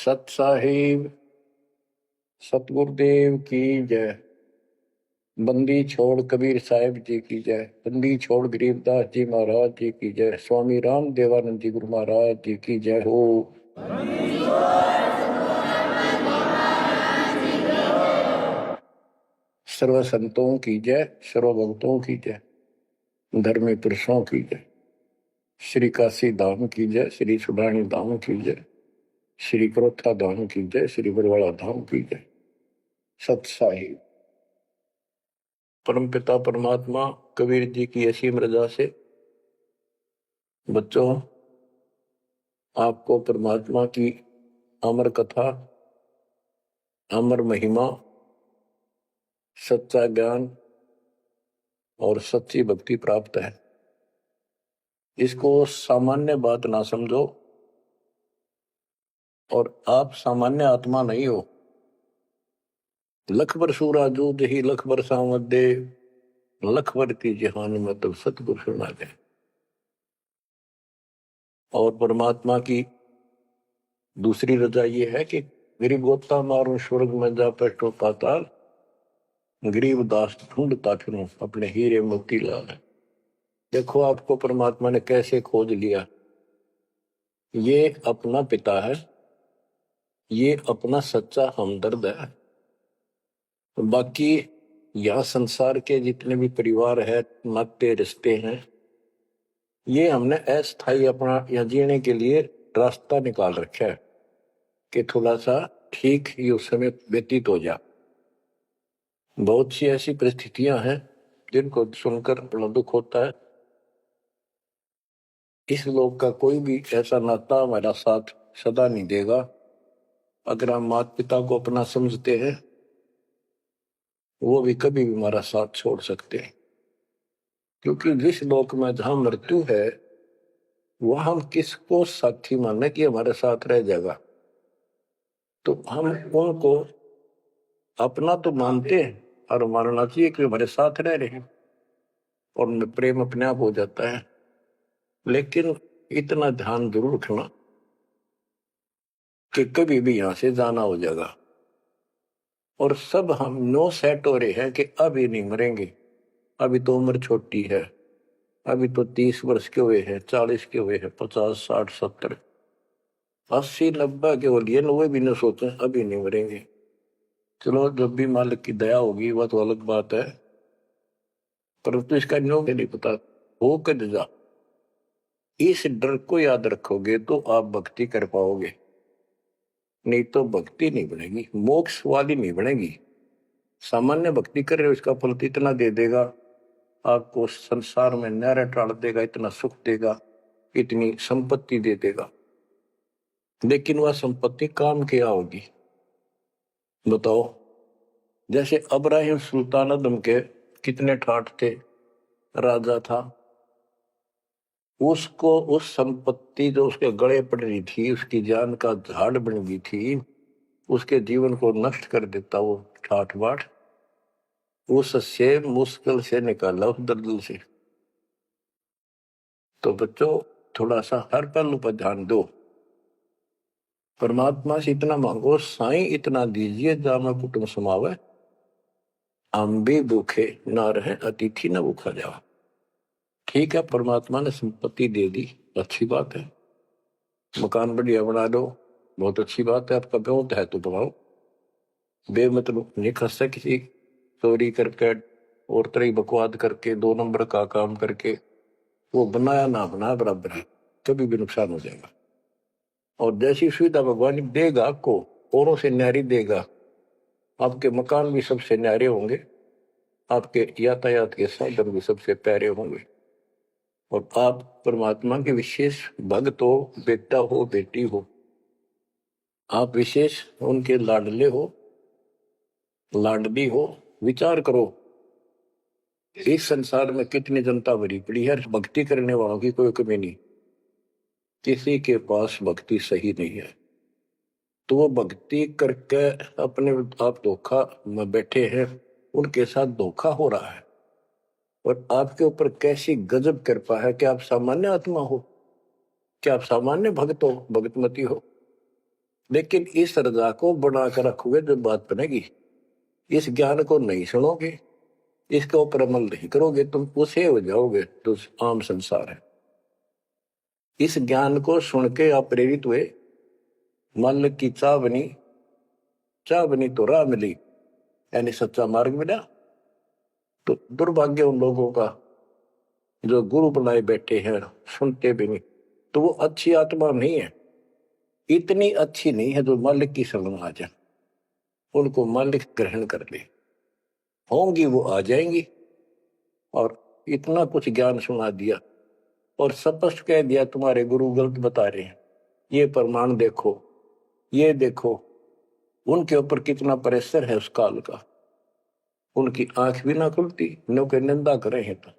सत साहिब सतगुरुदेव की जय। बंदी छोड़ कबीर साहिब जी की जय। बंदी छोड़ गरीबदास जी महाराज जी की जय। स्वामी राम देवानंद जी गुरु महाराज जी की जय हो। सर्व संतों की जय, सर्व भक्तों की जय, धर्मी पुरुषों की जय। श्री काशी धाम की जय, श्री सुडानी धाम की जय, श्री क्रोथा धाम की जय, श्री बरवाड़ा धाम की जय। सत साहिब परमपिता परमात्मा कबीर जी की असीम रजा से बच्चों, आपको परमात्मा की अमर कथा, अमर महिमा, सच्चा ज्ञान और सच्ची भक्ति प्राप्त है। इसको सामान्य बात ना समझो, और आप सामान्य आत्मा नहीं हो। लख बर सूरा जूद ही लख बर सावत दे, लख बर की जहान में तब सतगुरु सुना दे। और परमात्मा की दूसरी रजा ये है कि गरीब गोता मारो स्वर्ग में जा पेटो पाताल, गरीब दास ढूंढता फिरूं अपने हीरे मोती लाल। देखो आपको परमात्मा ने कैसे खोज लिया। ये अपना पिता है, ये अपना सच्चा हमदर्द है। बाकी यह संसार के जितने भी परिवार है, नाते रिश्ते हैं, ये हमने अस्थाई अपना यह जीने के लिए रास्ता निकाल रखा है कि थोड़ा सा ठीक ये उस समय व्यतीत हो जा। बहुत सी ऐसी परिस्थितियां हैं जिनको सुनकर बड़ा दुख होता है। इस लोक का कोई भी ऐसा नाता हमारा साथ सदा नहीं देगा। अगर हम माता पिता को अपना समझते हैं, वो भी कभी भी हमारा साथ छोड़ सकते हैं। क्योंकि जिस लोक में जहां मृत्यु है, वह हम किसको साथी माने कि हमारे साथ रह जाएगा। तो हम उनको अपना तो मानते हैं और मानना चाहिए कि हमारे साथ रह रहे हैं, और प्रेम अपने आप हो जाता है। लेकिन इतना ध्यान जरूर रखना कि कभी भी यहां से जाना हो जाएगा। और सब हम नो सेट हो रहे हैं कि अभी नहीं मरेंगे, अभी तो उम्र छोटी है, अभी तो 30 वर्ष के हुए हैं, 40 के हुए हैं, 50, 60, 70, 80, 90 के हो लिए, वो भी न सोचे अभी नहीं मरेंगे। चलो जब भी मालिक की दया होगी वह तो अलग बात है, परंतु इसका नियम नहीं पता हो कद जा। इस डर को याद रखोगे तो आप भक्ति कर पाओगे, नहीं तो भक्ति नहीं बनेगी, मोक्ष वाली नहीं बनेगी। सामान्य भक्ति कर रहे हो, इसका फल इतना दे देगा, आपको संसार में नहर टाल देगा, इतना सुख देगा, इतनी संपत्ति दे देगा। लेकिन वह संपत्ति काम क्या होगी बताओ। जैसे अब्राहिम सुल्तान अदम के कितने ठाठ थे, राजा था, उसको उस संपत्ति जो उसके गले पड़ रही थी, उसकी जान का झाड़ बन गई थी, उसके जीवन को नष्ट कर देता वो ठाठ बाट, उससे मुश्किल से निकाला उस दलदल से। तो बच्चों थोड़ा सा हर पहलू पर ध्यान दो। परमात्मा से इतना मांगो, साईं इतना दीजिए जामा कुटुंब समावे, हम भी भूखे ना रहे अतिथि न भूखा जाओ। ठीक है, परमात्मा ने संपत्ति दे दी, अच्छी बात है, मकान बढ़िया बना दो, बहुत अच्छी बात है, आपका ब्योत है तो बनाओ। बेमतलब नहीं खसता किसी चोरी करके और तरह बकवाद करके 2 नंबर का काम करके, वो बनाया ना बनाया बराबर है, कभी भी नुकसान हो जाएगा। और जैसी सुविधा भगवान देगा आपको, औरों से न्यारी देगा, आपके मकान भी सबसे न्यारे होंगे, आपके यातायात के साधन भी सबसे प्यारे होंगे, और आप परमात्मा के विशेष भक्त हो, बेटा हो, बेटी हो, आप विशेष उनके लाडले हो, लाडली हो। विचार करो, इस संसार में कितनी जनता भरी पड़ी है, भक्ति करने वालों की कोई कमी नहीं, किसी के पास भक्ति सही नहीं है। तो वो भक्ति करके अपने आप धोखा में बैठे हैं, उनके साथ धोखा हो रहा है। और आपके ऊपर कैसी गजब कृपा है कि आप सामान्य आत्मा हो, क्या आप सामान्य भक्त हो, भगतमती हो। लेकिन इस रजा को बना कर रखोगे जो बात बनेगी। इस ज्ञान को नहीं सुनोगे, इसके ऊपर अमल नहीं करोगे, तुम उसे हो जाओगे जो आम संसार है। इस ज्ञान को सुन के आप प्रेरित हुए, मन की चाह बनी, चाह बनी तो राह मिली, यानी सच्चा मार्ग मिला। तो दुर्भाग्य उन लोगों का जो गुरु बनाए बैठे हैं, सुनते भी नहीं। तो वो अच्छी आत्मा नहीं है, इतनी अच्छी नहीं है जो मालिक की शरण आ जाए, उनको मालिक ग्रहण कर ले, होंगी वो आ जाएंगी। और इतना कुछ ज्ञान सुना दिया और स्पष्ट कह दिया तुम्हारे गुरु गलत बता रहे हैं, ये प्रमाण देखो, ये देखो। उनके ऊपर कितना प्रेशर है उस काल का, उनकी आंख भी ना खुलती, नो के निंदा करे हैं तो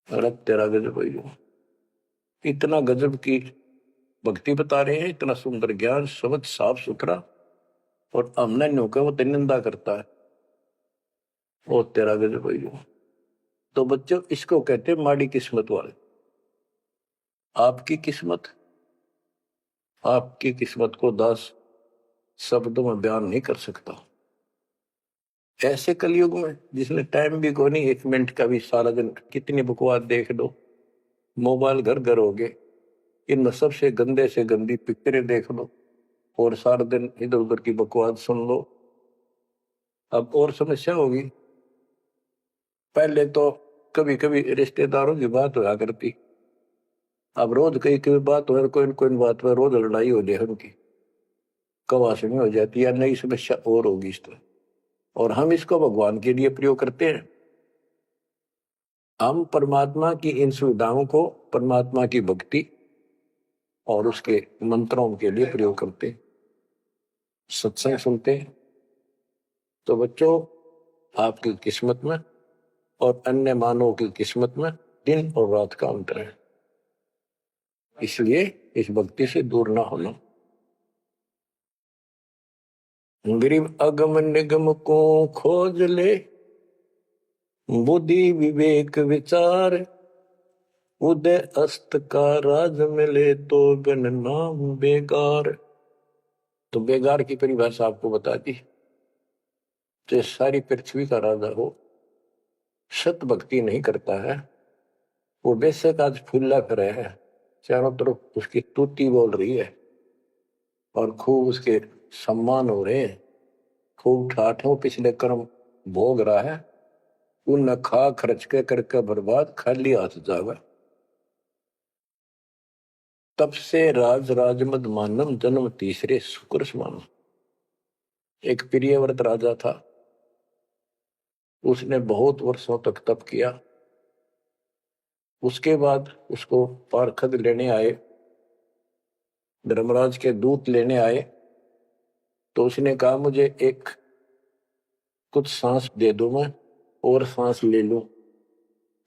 अरे तेरा गजब है। इतना गजब की भक्ति बता रहे हैं, इतना सुंदर ज्ञान, समझ साफ सुथरा, और हमने नो के वो निंदा करता है, वो तेरा गजब है। तो बच्चों, इसको कहते हैं माड़ी किस्मत वाले। आपकी किस्मत को 10 शब्दों में बयान नहीं कर सकता। ऐसे कलयुग में जिसने टाइम भी को नहीं, 1 मिनट का भी, सारा दिन कितनी बकवास देख लो, मोबाइल घर घर हो गए, इनमें सबसे गंदे से गंदी पिक्चरें देख लो और सारा दिन इधर उधर की बकवास सुन लो। अब और समस्या होगी। पहले तो कभी कभी रिश्तेदारों की बात होया करती, अब रोज कई कई बात हो, कोई कोई बात पर रोज लड़ाई हो जाए उनकी, कवासनी हो जाती है, नई समस्या और होगी इस तरह। और हम इसको भगवान के लिए प्रयोग करते हैं। हम परमात्मा की इन सुविधाओं को, परमात्मा की भक्ति और उसके मंत्रों के लिए प्रयोग करते हैं, सत्संग सुनते हैं। तो बच्चों, आपकी किस्मत में और अन्य मानवों की किस्मत में दिन और रात का अंतर है, इसलिए इस भक्ति से दूर ना होना। गरीब अगम निगम को खोज ले, बुद्धि विवेक विचार, उदय अस्त का राज मिले तो बिन नाम बेगार। तो बेगार की परिभाषा आपको बता दी। तो सारी पृथ्वी का राजा हो, सत भक्ति नहीं करता है, वो बेशक आज फूला करे है, चारों तरफ उसकी स्तुति बोल रही है और खूब उसके सम्मान हो रहे हैं, खूब ठाठों पिछले कर्म भोग रहा है, उन खा खर्च के करके बर्बाद, खाली हाथ जावे। तब से राज राजमद मानम, जन्म तीसरे शुक्र समान। एक प्रियव्रत राजा था, उसने बहुत वर्षों तक तप किया। उसके बाद उसको पार्षद लेने आए, धर्मराज के दूत लेने आए। तो उसने कहा मुझे एक कुछ सांस दे दो, मैं और सांस ले लूं।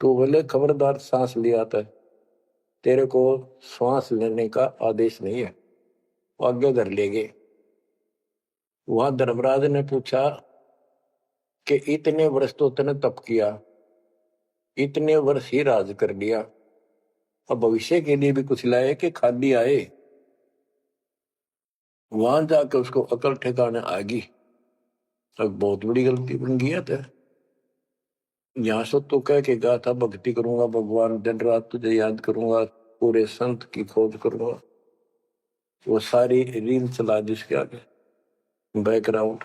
तो बोले खबरदार, सांस लिया था, तेरे को सांस लेने का आदेश नहीं है, आगे धर ले गए। वहां धर्मराज ने पूछा कि इतने वर्ष तो तूने तप किया, इतने वर्ष ही राज कर लिया, अब भविष्य के लिए भी कुछ लाए कि खाली आए। वहां जाकर उसको अकल ठिकाने आ गई, अब बहुत बड़ी गलती बन गई है। यहाँ से तो कह के गया था भक्ति करूंगा भगवान, दिन रात तुझे याद करूंगा, पूरे संत की खोज करूंगा, वो सारी रील चला दी उसके आगे बैकग्राउंड।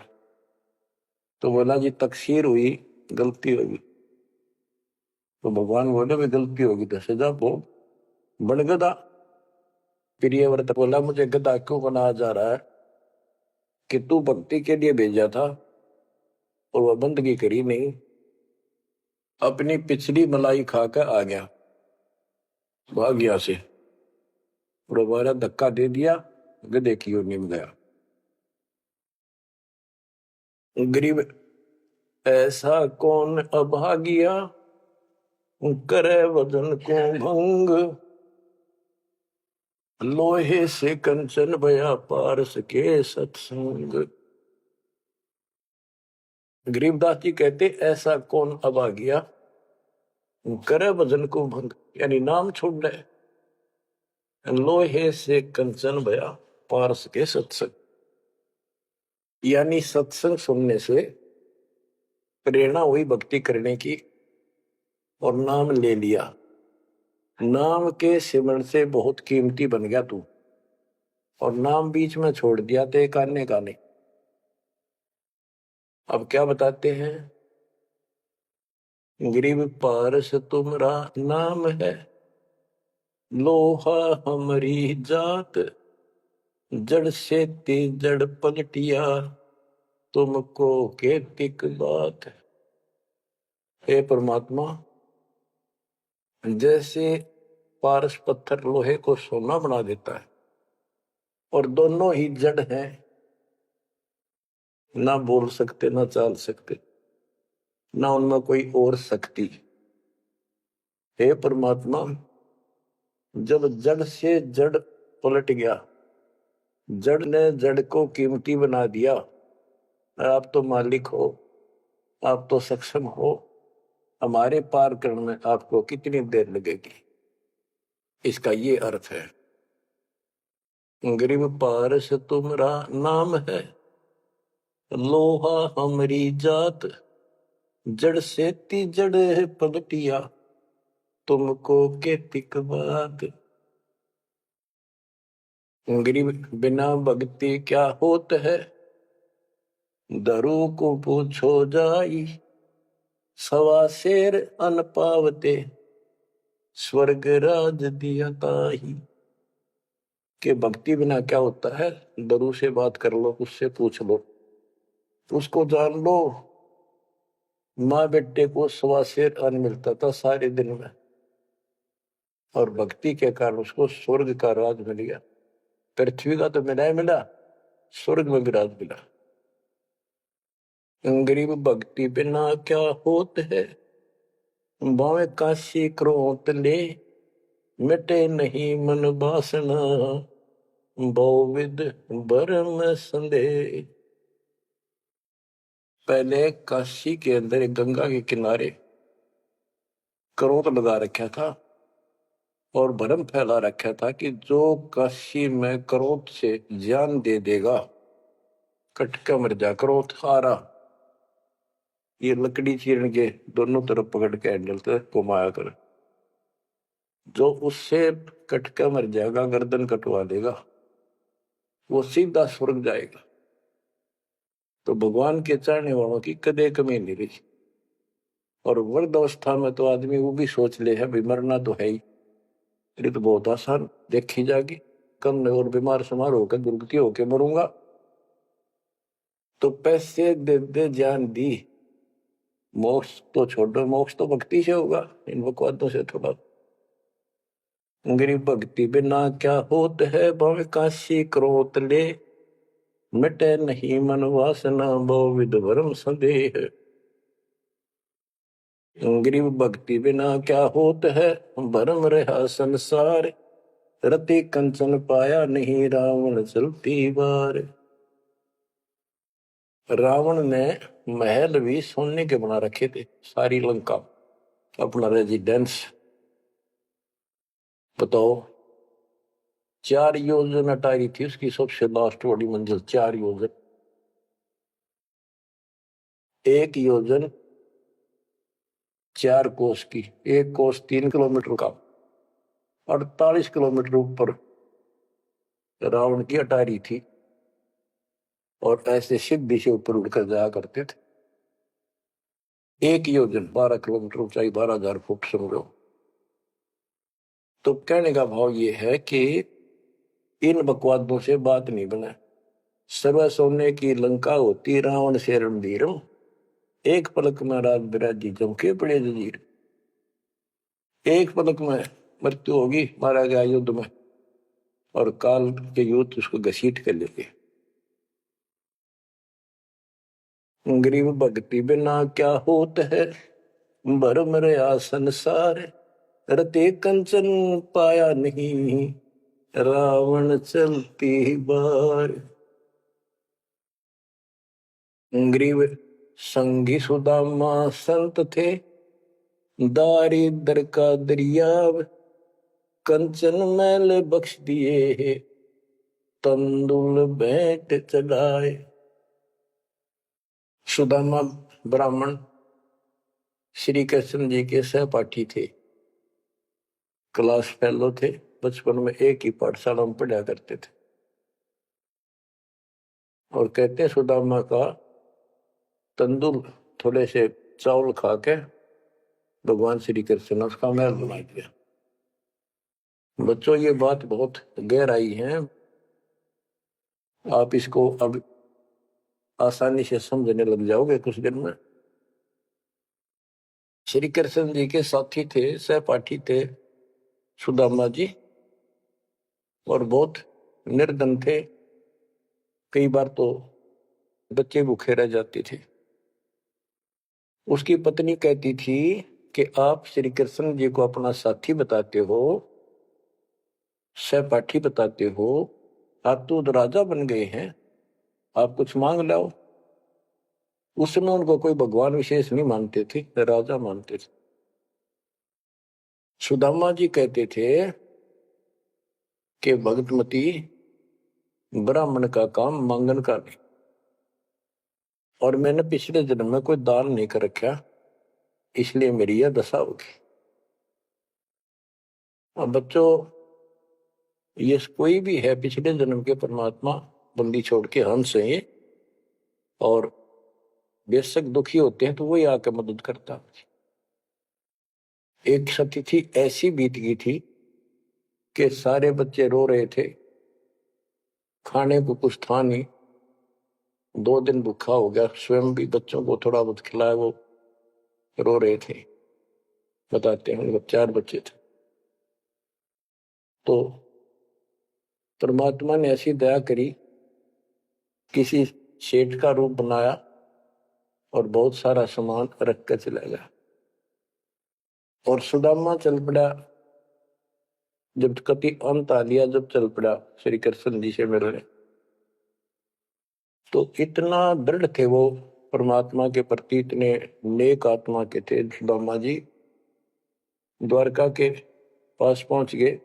तो बोला जी तकसीर हुई, गलती होगी। तो भगवान बोले भी गलती होगी तो सजा भोग, बन गधा। प्रियव्रत बोला मुझे गधा क्यों बनाया जा रहा है, कि तू भक्ति के लिए भेजा था और वह बंदगी करी नहीं, अपनी पिछली मलाई खाकर आ गया, भाग गया से, और हमारा धक्का दे दिया, गधे की ओर निम गया। गरीब ऐसा कौन अभागिया, करे वजन को भंग, लोहे से कंचन भया पारस के सत्संग। गरीबदास जी कहते ऐसा कौन अभागिया, करे वजन को भंग, यानी नाम छोड़ दे, लोहे से कंचन भया, पारस के सत्संग, यानी सत्संग सुनने से प्रेरणा हुई भक्ति करने की और नाम ले लिया। नाम के सिमरण से बहुत कीमती बन गया तू, और नाम बीच में छोड़ दिया तो एक आने का नहीं। अब क्या बताते हैं, गिरिव पारस तुमरा नाम है, लोहा हमारी जात, जड़ से ते जड़ पलटिया, तुमको केतिक बात। हे परमात्मा, जैसे पारस पत्थर लोहे को सोना बना देता है, और दोनों ही जड़ हैं, ना बोल सकते ना चाल सकते, ना उनमें कोई और शक्ति। हे परमात्मा, जब जड़ से जड़ पलट गया, जड़ ने जड़ को कीमती बना दिया, आप तो मालिक हो, आप तो सक्षम हो, हमारे पार करने में आपको कितनी देर लगेगी। इसका ये अर्थ है, गिरिव पारस तुमरा नाम है, लोहा हमारी जात, जड़ से ती जड़ पलटिया, तुमको केतिक बात। गिरिव बिना भक्ति क्या होत है, दरु को पूछो जाई, सवा शेर अन पावते, स्वर्ग राज दिया ताही। के भक्ति बिना क्या होता है, दरु से बात कर लो, उससे पूछ लो, उसको जान लो। माँ बेटे को सवा शेर अन्न मिलता था सारे दिन में, और भक्ति के कारण उसको स्वर्ग का राज मिल गया। पृथ्वी का तो मिला ही मिला, स्वर्ग में भी राज मिला। गरीब भक्ति बिना क्या होत है, बावे काशी क्रोत ले, मिटे नहीं मन बासना, बहुविध भरम संदेह। पहले काशी के अंदर एक गंगा के किनारे क्रोध लगा रखा था और भरम फैला रखा था कि जो काशी में क्रोध से जान दे देगा, कटका मर जा। क्रोध आ रहा, ये लकड़ी चीरन के दोनों तरफ पकड़ के हैंडल से घुमाया कर, जो उससे कटका मर जाएगा, गर्दन कटवा देगा, वो सीधा स्वर्ग जाएगा। तो भगवान के चाहने वालों की कदे कमी नहीं रही। और वृद्ध अवस्था में तो आदमी वो भी सोच ले है, भी मरना तो है ही, ये तो बहुत आसान देखी जाएगी, कम और बीमार समार होकर दुर्गति होकर मरूंगा। तो पैसे दे दे जान दी, मोक्ष तो छोड़ो, मोक्ष तो भक्ति से होगा, इन बकवादों से थोड़ा। गरीब भक्ति बिना क्या होत है, भव काशी क्रोत ले, मिटे नहीं मन वासना, बहुविध भरम संदेह। गरीब भक्ति बिना क्या होत है, भरम रहा संसार, रति कंचन पाया नहीं, रावण चलती बार। रावण ने महल भी सोने के बना रखे थे, सारी लंका अपना रेजिडेंस। बताओ, 4 योजन अटारी थी उसकी सबसे लास्ट वाली मंजिल, 4 योजन। 1 योजन 4 कोस की, 1 कोस 3 किलोमीटर का, 48 किलोमीटर ऊपर रावण की अटारी थी, और ऐसे सीधी से ऊपर उड़कर जाया करते थे। 1 योजन 12 किलोमीटर ऊंचाई, 12,000 फुट समझो। तो कहने का भाव ये है कि इन बकवादों से बात नहीं बना। सर्व सोने की लंका होती, रावण से रणधीरम, एक पलक में राज बिराजी जमके पड़े जजीर। एक पलक में मृत्यु होगी, मारा गया युद्ध में, और काल के युद्ध उसको घसीट कर लेते। गरीब भक्ति बिना क्या होत है, भरम रहा संसार, रते कंचन पाया नहीं, रावण चलती बार। गरीब संगी सुदामा संत थे, दारिद्र का दरियाव, कंचन मैल बख्श दिए, तंदुल भेंट चढ़ाए। सुदामा ब्राह्मण श्री कृष्ण जी के सहपाठी थे, क्लास फेलो थे, बचपन में एक ही पाठशाला में पढ़ा करते थे। और कहते सुदामा का तंदुल थोड़े से चावल खा के भगवान श्री कृष्ण ने उसका महल बना दिया। बच्चों, ये बात बहुत गहराई है, आप इसको अब आसानी से समझने लग जाओगे कुछ दिन में। श्री कृष्ण जी के साथी थे, सहपाठी थे सुदामा जी, और बहुत निर्धन थे। कई बार तो बच्चे भूखे रह जाते थे। उसकी पत्नी कहती थी कि आप श्री कृष्ण जी को अपना साथी बताते हो, सहपाठी बताते हो, आप तो राजा बन गए हैं, आप कुछ मांग लाओ। उस समय उनको कोई भगवान विशेष नहीं मानते थे, राजा मानते थे। सुदामा जी कहते थे कि भगतमती, ब्राह्मण का काम मांगन का नहीं, और मैंने पिछले जन्म में कोई दान नहीं कर रखा, इसलिए मेरी यह दशा होगी। अब बच्चों, ये कोई भी है पिछले जन्म के परमात्मा बंदी छोड़ के हंस है, और बेशक दुखी होते हैं तो वही आके मदद करता। एक सतिथि ऐसी बीत गई थी कि सारे बच्चे रो रहे थे, खाने को कुछ था नहीं, 2 दिन भूखा हो गया, स्वयं भी बच्चों को थोड़ा बहुत खिलाया, वो रो रहे थे। बताते हैं 4 बच्चे थे। तो परमात्मा ने ऐसी दया करी, किसी सेठ का रूप बनाया और बहुत सारा सामान रख कर चला गया। और सुदामा चल पड़ा, जब कति अंत आ लिया, जब चल पड़ा श्री कृष्ण जी से मिलने, तो इतना दृढ़ थे वो परमात्मा के प्रति, इतने नेक आत्मा के थे सुदामा जी। द्वारका के पास पहुंच गए।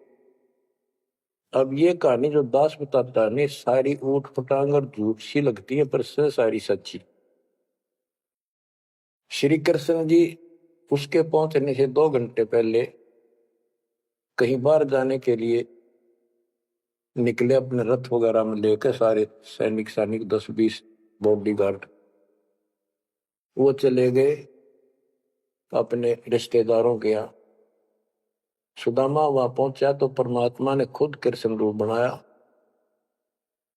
अब ये कहानी जो दास बताता है, सारी ऊट पटांग और झूठ सी लगती है, पर सारी सच्ची। श्री कृष्ण जी उसके पहुंचने से 2 घंटे पहले कहीं बाहर जाने के लिए निकले, अपने रथ वगैरह में लेकर, सारे सैनिक 10-20 बॉडीगार्ड। वो चले गए अपने रिश्तेदारों के यहाँ। सुदामा वहां पहुंचा तो परमात्मा ने खुद कृष्ण रूप बनाया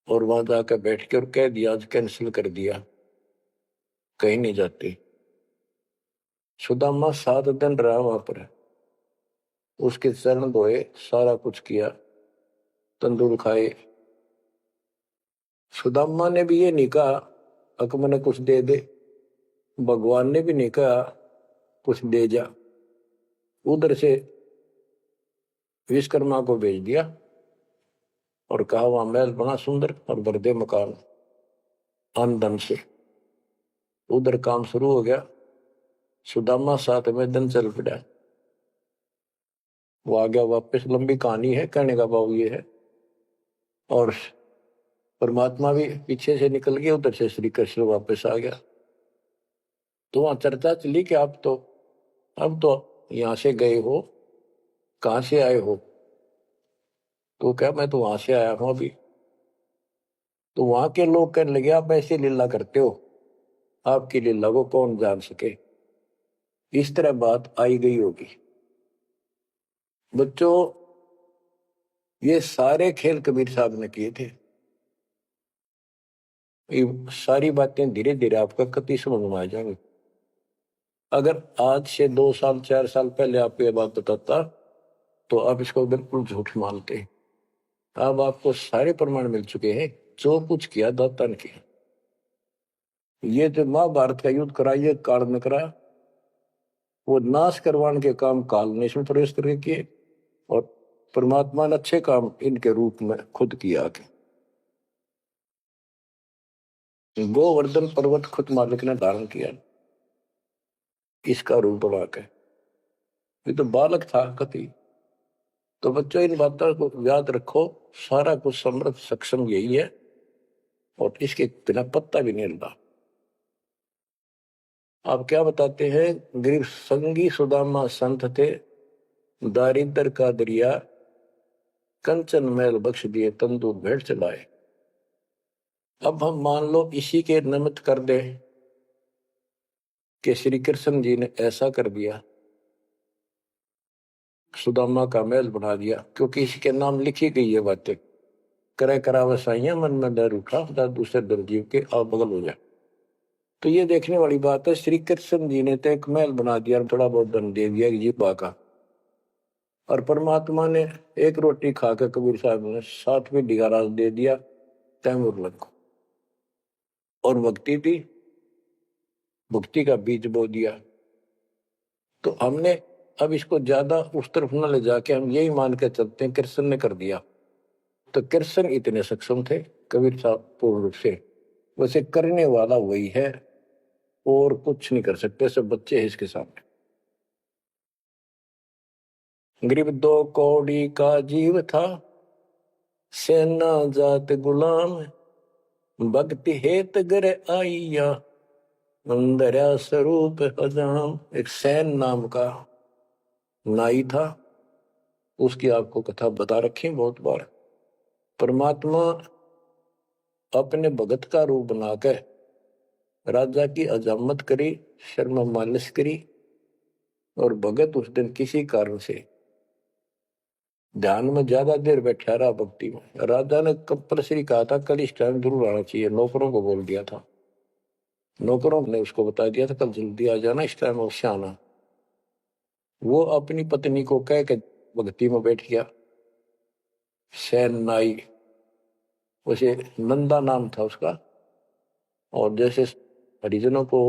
और वहां जाकर बैठ के और कह दिया, आज कैंसिल कर दिया, कहीं नहीं जाते। सुदामा 7 दिन रहा वहां पर, उसके चरण धोए, सारा कुछ किया, तंदूर खाए। सुदामा ने भी ये नहीं कहा अक मैंने कुछ दे दे, भगवान ने भी नहीं कहा कुछ दे जा। उधर से विश्वकर्मा को भेज दिया और कहा वहां महल बना सुंदर और भर दे मकान आमदन से। उधर काम शुरू हो गया। सुदामा 7वें दिन चल पड़ा। वो आ गया वापस। लंबी कहानी है, कहने का भाव ये है। और परमात्मा भी पीछे से निकल गया, उधर से श्री कृष्ण वापस आ गया। तो वहां चर्चा चली कि आप तो अब तो यहां से गए हो, कहां से आए हो? तो क्या, मैं तो वहां से आया हूं अभी। तो वहां के लोग कहने लगे, आप ऐसे लीला करते हो, आपकी लीला को कौन जान सके। इस तरह बात आई गई होगी। बच्चों, ये सारे खेल कबीर साहब ने किए थे। ये सारी बातें धीरे धीरे आपका कति समझ में आ जाएंगे। अगर आज से 2 साल 4 साल पहले आपको ये बात बताता तो आप इसको बिल्कुल झूठ मानते। अब आपको सारे प्रमाण मिल चुके हैं, जो कुछ किया दाता ने किया। ये जो महाभारत का युद्ध करा, ये काल में करा, वो नाश करवाने के काम काल ने इसमें प्रवेश करके किए, और परमात्मा ने अच्छे काम इनके रूप में खुद किया। गोवर्धन पर्वत खुद मालिक ने धारण किया, इसका रूप बना के। ये तो बालक था कति, तो बच्चों इन बातों को याद रखो, सारा कुछ समर्थ सक्षम यही है और इसके बिना पत्ता भी नहीं हिलता। आप क्या बताते हैं, गरीब संगी सुदामा संत थे, दारिद्र का दरिया कंचन मैल बख्श दिए, तंदूर भेंट चलाए। अब हम मान लो इसी के निमित्त कर दे कि श्री कृष्ण जी ने ऐसा कर दिया, सुदामा का महल बना दिया, क्योंकि इसके नाम लिखी गई है बातें, करे करावसाइया मन में डर उठा, दूसरे डर जीव के आप बगल हो जाए। तो ये देखने वाली बात है, श्री कृष्ण जी ने तो एक महल बना दिया, थोड़ा बहुत धन दे दिया जीवा का, और परमात्मा ने एक रोटी खाकर कबीर साहब ने 7वीं डिगारा दे दिया तैमूर को, और भक्ति थी, भक्ति का बीज बो दिया। तो हमने अब इसको ज्यादा उस तरफ न ले जाके हम यही मान के चलते हैं कृष्ण ने कर दिया। तो कृष्ण इतने सक्षम थे कबीर साहब पूर्ण रूप से, वैसे करने वाला वही है और कुछ नहीं कर सकते, सब बच्चे हैं इसके सामने। गरीब 2 कौड़ी का जीव था, सेना जात गुलाम, भक्ति हेत गर आइया, अंदर स्वरूप हजाम। एक सैन नाम का नाई था, उसकी आपको कथा बता रखी बहुत बार। परमात्मा अपने भगत का रूप बनाकर राजा की अजामत करी, शर्मा मालिश करी, और भगत उस दिन किसी कारण से ध्यान में ज्यादा देर बैठा रहा, भक्ति में। राजा ने कंपल्सरी कहा था कल इस टाइम जरूर आना चाहिए, नौकरों को बोल दिया था, नौकरों ने उसको बता दिया था कल जल्दी आ जाना, इस टाइम अवश्य आना। वो अपनी पत्नी को कह के भक्ति में बैठ गया। सैन नाई, उसे नंदा नाम था उसका, और जैसे हरिजनों को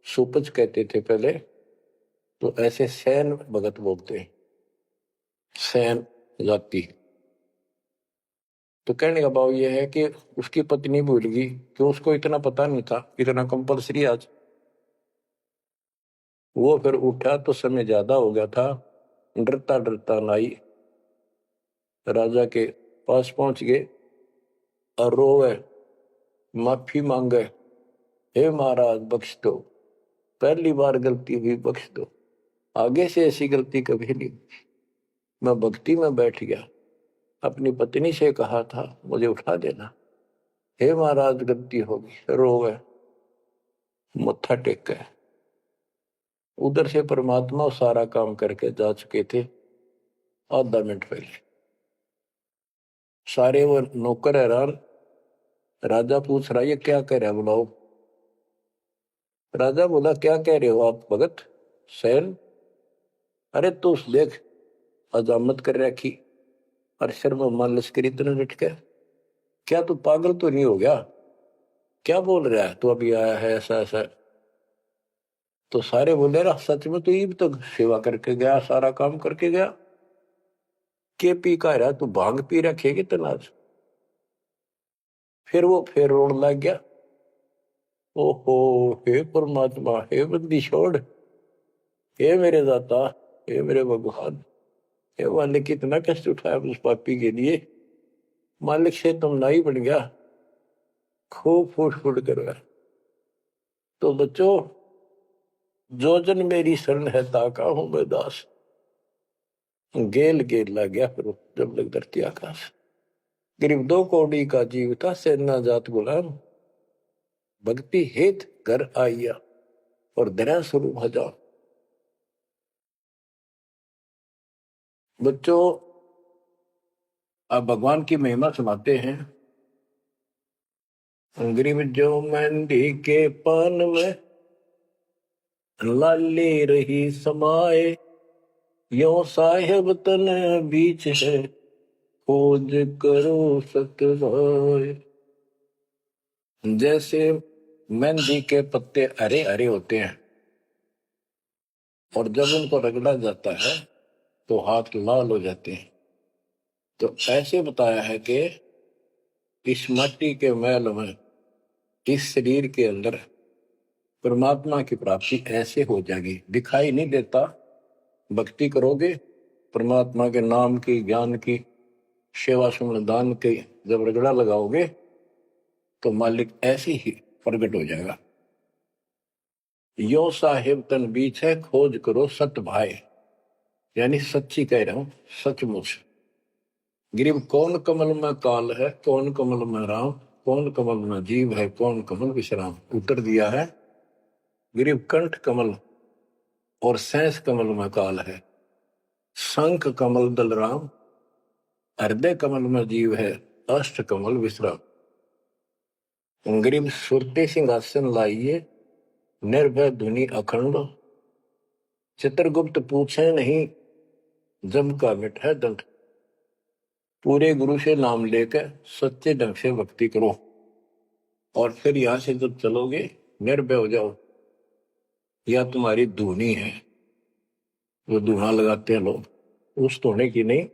सुपच कहते थे पहले, तो ऐसे सैन भगत बोलते हैं, सैन जाति। तो कहने का भाव यह है कि उसकी पत्नी भूल गई, कि उसको इतना पता नहीं था, इतना कंपल्सरी आज। वो फिर उठा तो समय ज्यादा हो गया था, डरता डरता नाई राजा के पास पहुंच गए और रोवे, माफी मांगे, हे महाराज बख्श दो, पहली बार गलती हुई, बख्श दो, आगे से ऐसी गलती कभी नहीं। मैं भक्ति में बैठ गया, अपनी पत्नी से कहा था मुझे उठा देना, हे महाराज गलती होगी, रोवे, मत्था टेक गए। उधर से परमात्मा सारा काम करके जा चुके थे आधा मिनट पहले। सारे वो नौकर हैरान, राजा पूछ रहा ये क्या कह रहा है, बुलाओ। राजा बोला क्या कह रहे हो आप भगत सैन, अरे तू देख अजामत कर रखी और शर्म मान लश्करी इतने डट के, क्या तू पागल तो नहीं हो गया, क्या बोल रहा है तू, अभी आया है ऐसा ऐसा। तो सारे बोले रहा सच में तो ये भी तो सेवा करके गया, सारा काम करके गया, के पी का रहा तू, भांग पी रखेगी तनाज। फिर वो फिर रोने लग गया, ओहो हे परमात्मा, हे बंदी छोड़, हे मेरे दाता, हे मेरे भगवान, हे मालिक कितना कष्ट उठाया उस पापी के लिए, मालिक से तुम नाई बन गया, खूब फूट फूट कर रहा। तो बच्चों, जो जन मेरी शरण है ताका हूं मैं दास, गेल गेल लग गया फिर जब लग धरती आकाश। करीब 2 कौड़ी का जीव था, सेना जात गुलाम, भक्ति हेत घर आइया, और दया स्वरूप हजार। बच्चों अब भगवान की महिमा सुनाते हैं। गरीब जो मेहंदी के पान में लाली रही समाए, यो साहेब तन बीच है, खोज करो सतवाए। जैसे मेहंदी के पत्ते हरे हरे होते हैं और जब उनको रगड़ा जाता है तो हाथ लाल हो जाते हैं, तो ऐसे बताया है कि इस माटी के मैल में, इस शरीर के अंदर परमात्मा की प्राप्ति ऐसे हो जाएगी, दिखाई नहीं देता, भक्ति करोगे परमात्मा के नाम की, ज्ञान की, सेवा सुमन दान के जब रगड़ा लगाओगे तो मालिक ऐसे ही प्रकट हो जाएगा। यो साहिब तन बीच है, खोज करो सत भाई, यानी सच्ची कह रहा हूं, सचमुच। गिरिव कौन कमल में काल है, कौन कमल में राम, कौन कमल में जीव है, कौन कमल विश्राम। उत्तर दिया है गिरिव कंठ कमल और सैंस कमल में काल है, शंख कमल दलराम, हृदय कमल में जीव है, अष्ट कमल विश्राम। गिरिव सुरते सिंहासन लाइए, निर्भय धुनि अखंड, चित्रगुप्त पूछे नहीं, जम का मिट है दंड। पूरे गुरु से नाम लेकर सच्चे ढंग से भक्ति करो, और फिर यहां से जब चलोगे निर्भय हो जाओ। या तुम्हारी धुनी है, वो धुना लगाते हैं लोग, उस धोने की नहीं,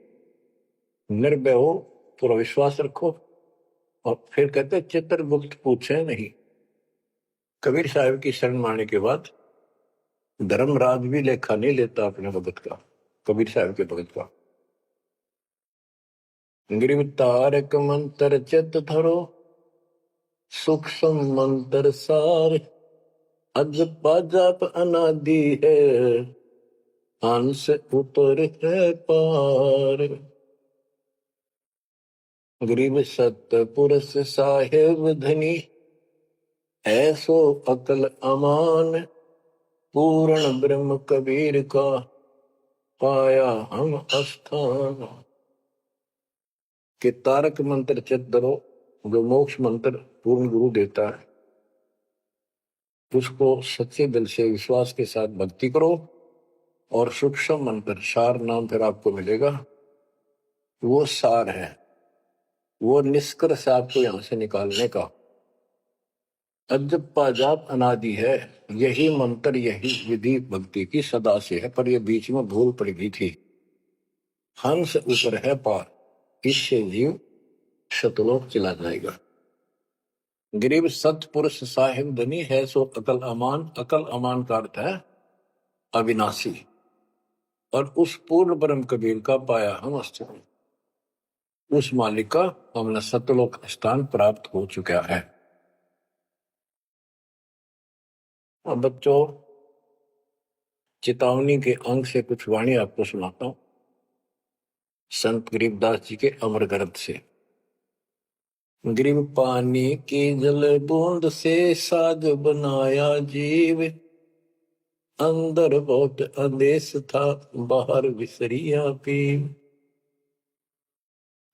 निर्भय हो, पूरा विश्वास रखो। और फिर कहते चित्रगुप्त पूछे नहीं। कबीर साहब की शरण माने के बाद धर्मराज भी लेखा नहीं लेता अपने भगत का, कबीर साहब के भगत का। गिरिव तारक मंत्र चित धरो, सूक्ष्म मंत्र सार, अज पाजाप अनादि है, हंस ऊपर है पार। गरीब सतपुरुष साहेब धनी, ऐसो अकल अमान, पूर्ण ब्रह्म कबीर का, पाया हम स्थान। कि तारक मंत्र चित धरो, जो मोक्ष मंत्र पूर्ण गुरु देता है, उसको सच्चे दिल से विश्वास के साथ भक्ति करो। और सूक्ष्म मंत्र सार नाम फिर आपको मिलेगा, वो सार है, वो निष्कर्ष आपको यहां से निकालने का। अजप्पा जाप अनादि है, यही मंत्र, यही विधि भक्ति की सदा से है, पर ये बीच में भूल पड़ गई थी। हंस ऊपर है पार, इससे जीव शतलोक चला जाएगा। गरीब सतपुरुष साहिब धनी है, सो अकल अमान। अकल अमान का अर्थ है अविनाशी, और उस पूर्ण ब्रह्म कबीर का पाया हम स्थान, उस मालिक का हमने सतलोक स्थान प्राप्त हो चुका है। अब बच्चों, चेतावनी के अंग से कुछ वाणी आपको सुनाता हूं, संत गरीबदास जी के अमर ग्रंथ से। गरीब पानी की जल बूंद से साज बनाया जीव, अंदर बहुत आदेश था, बाहर विसरिया पीव।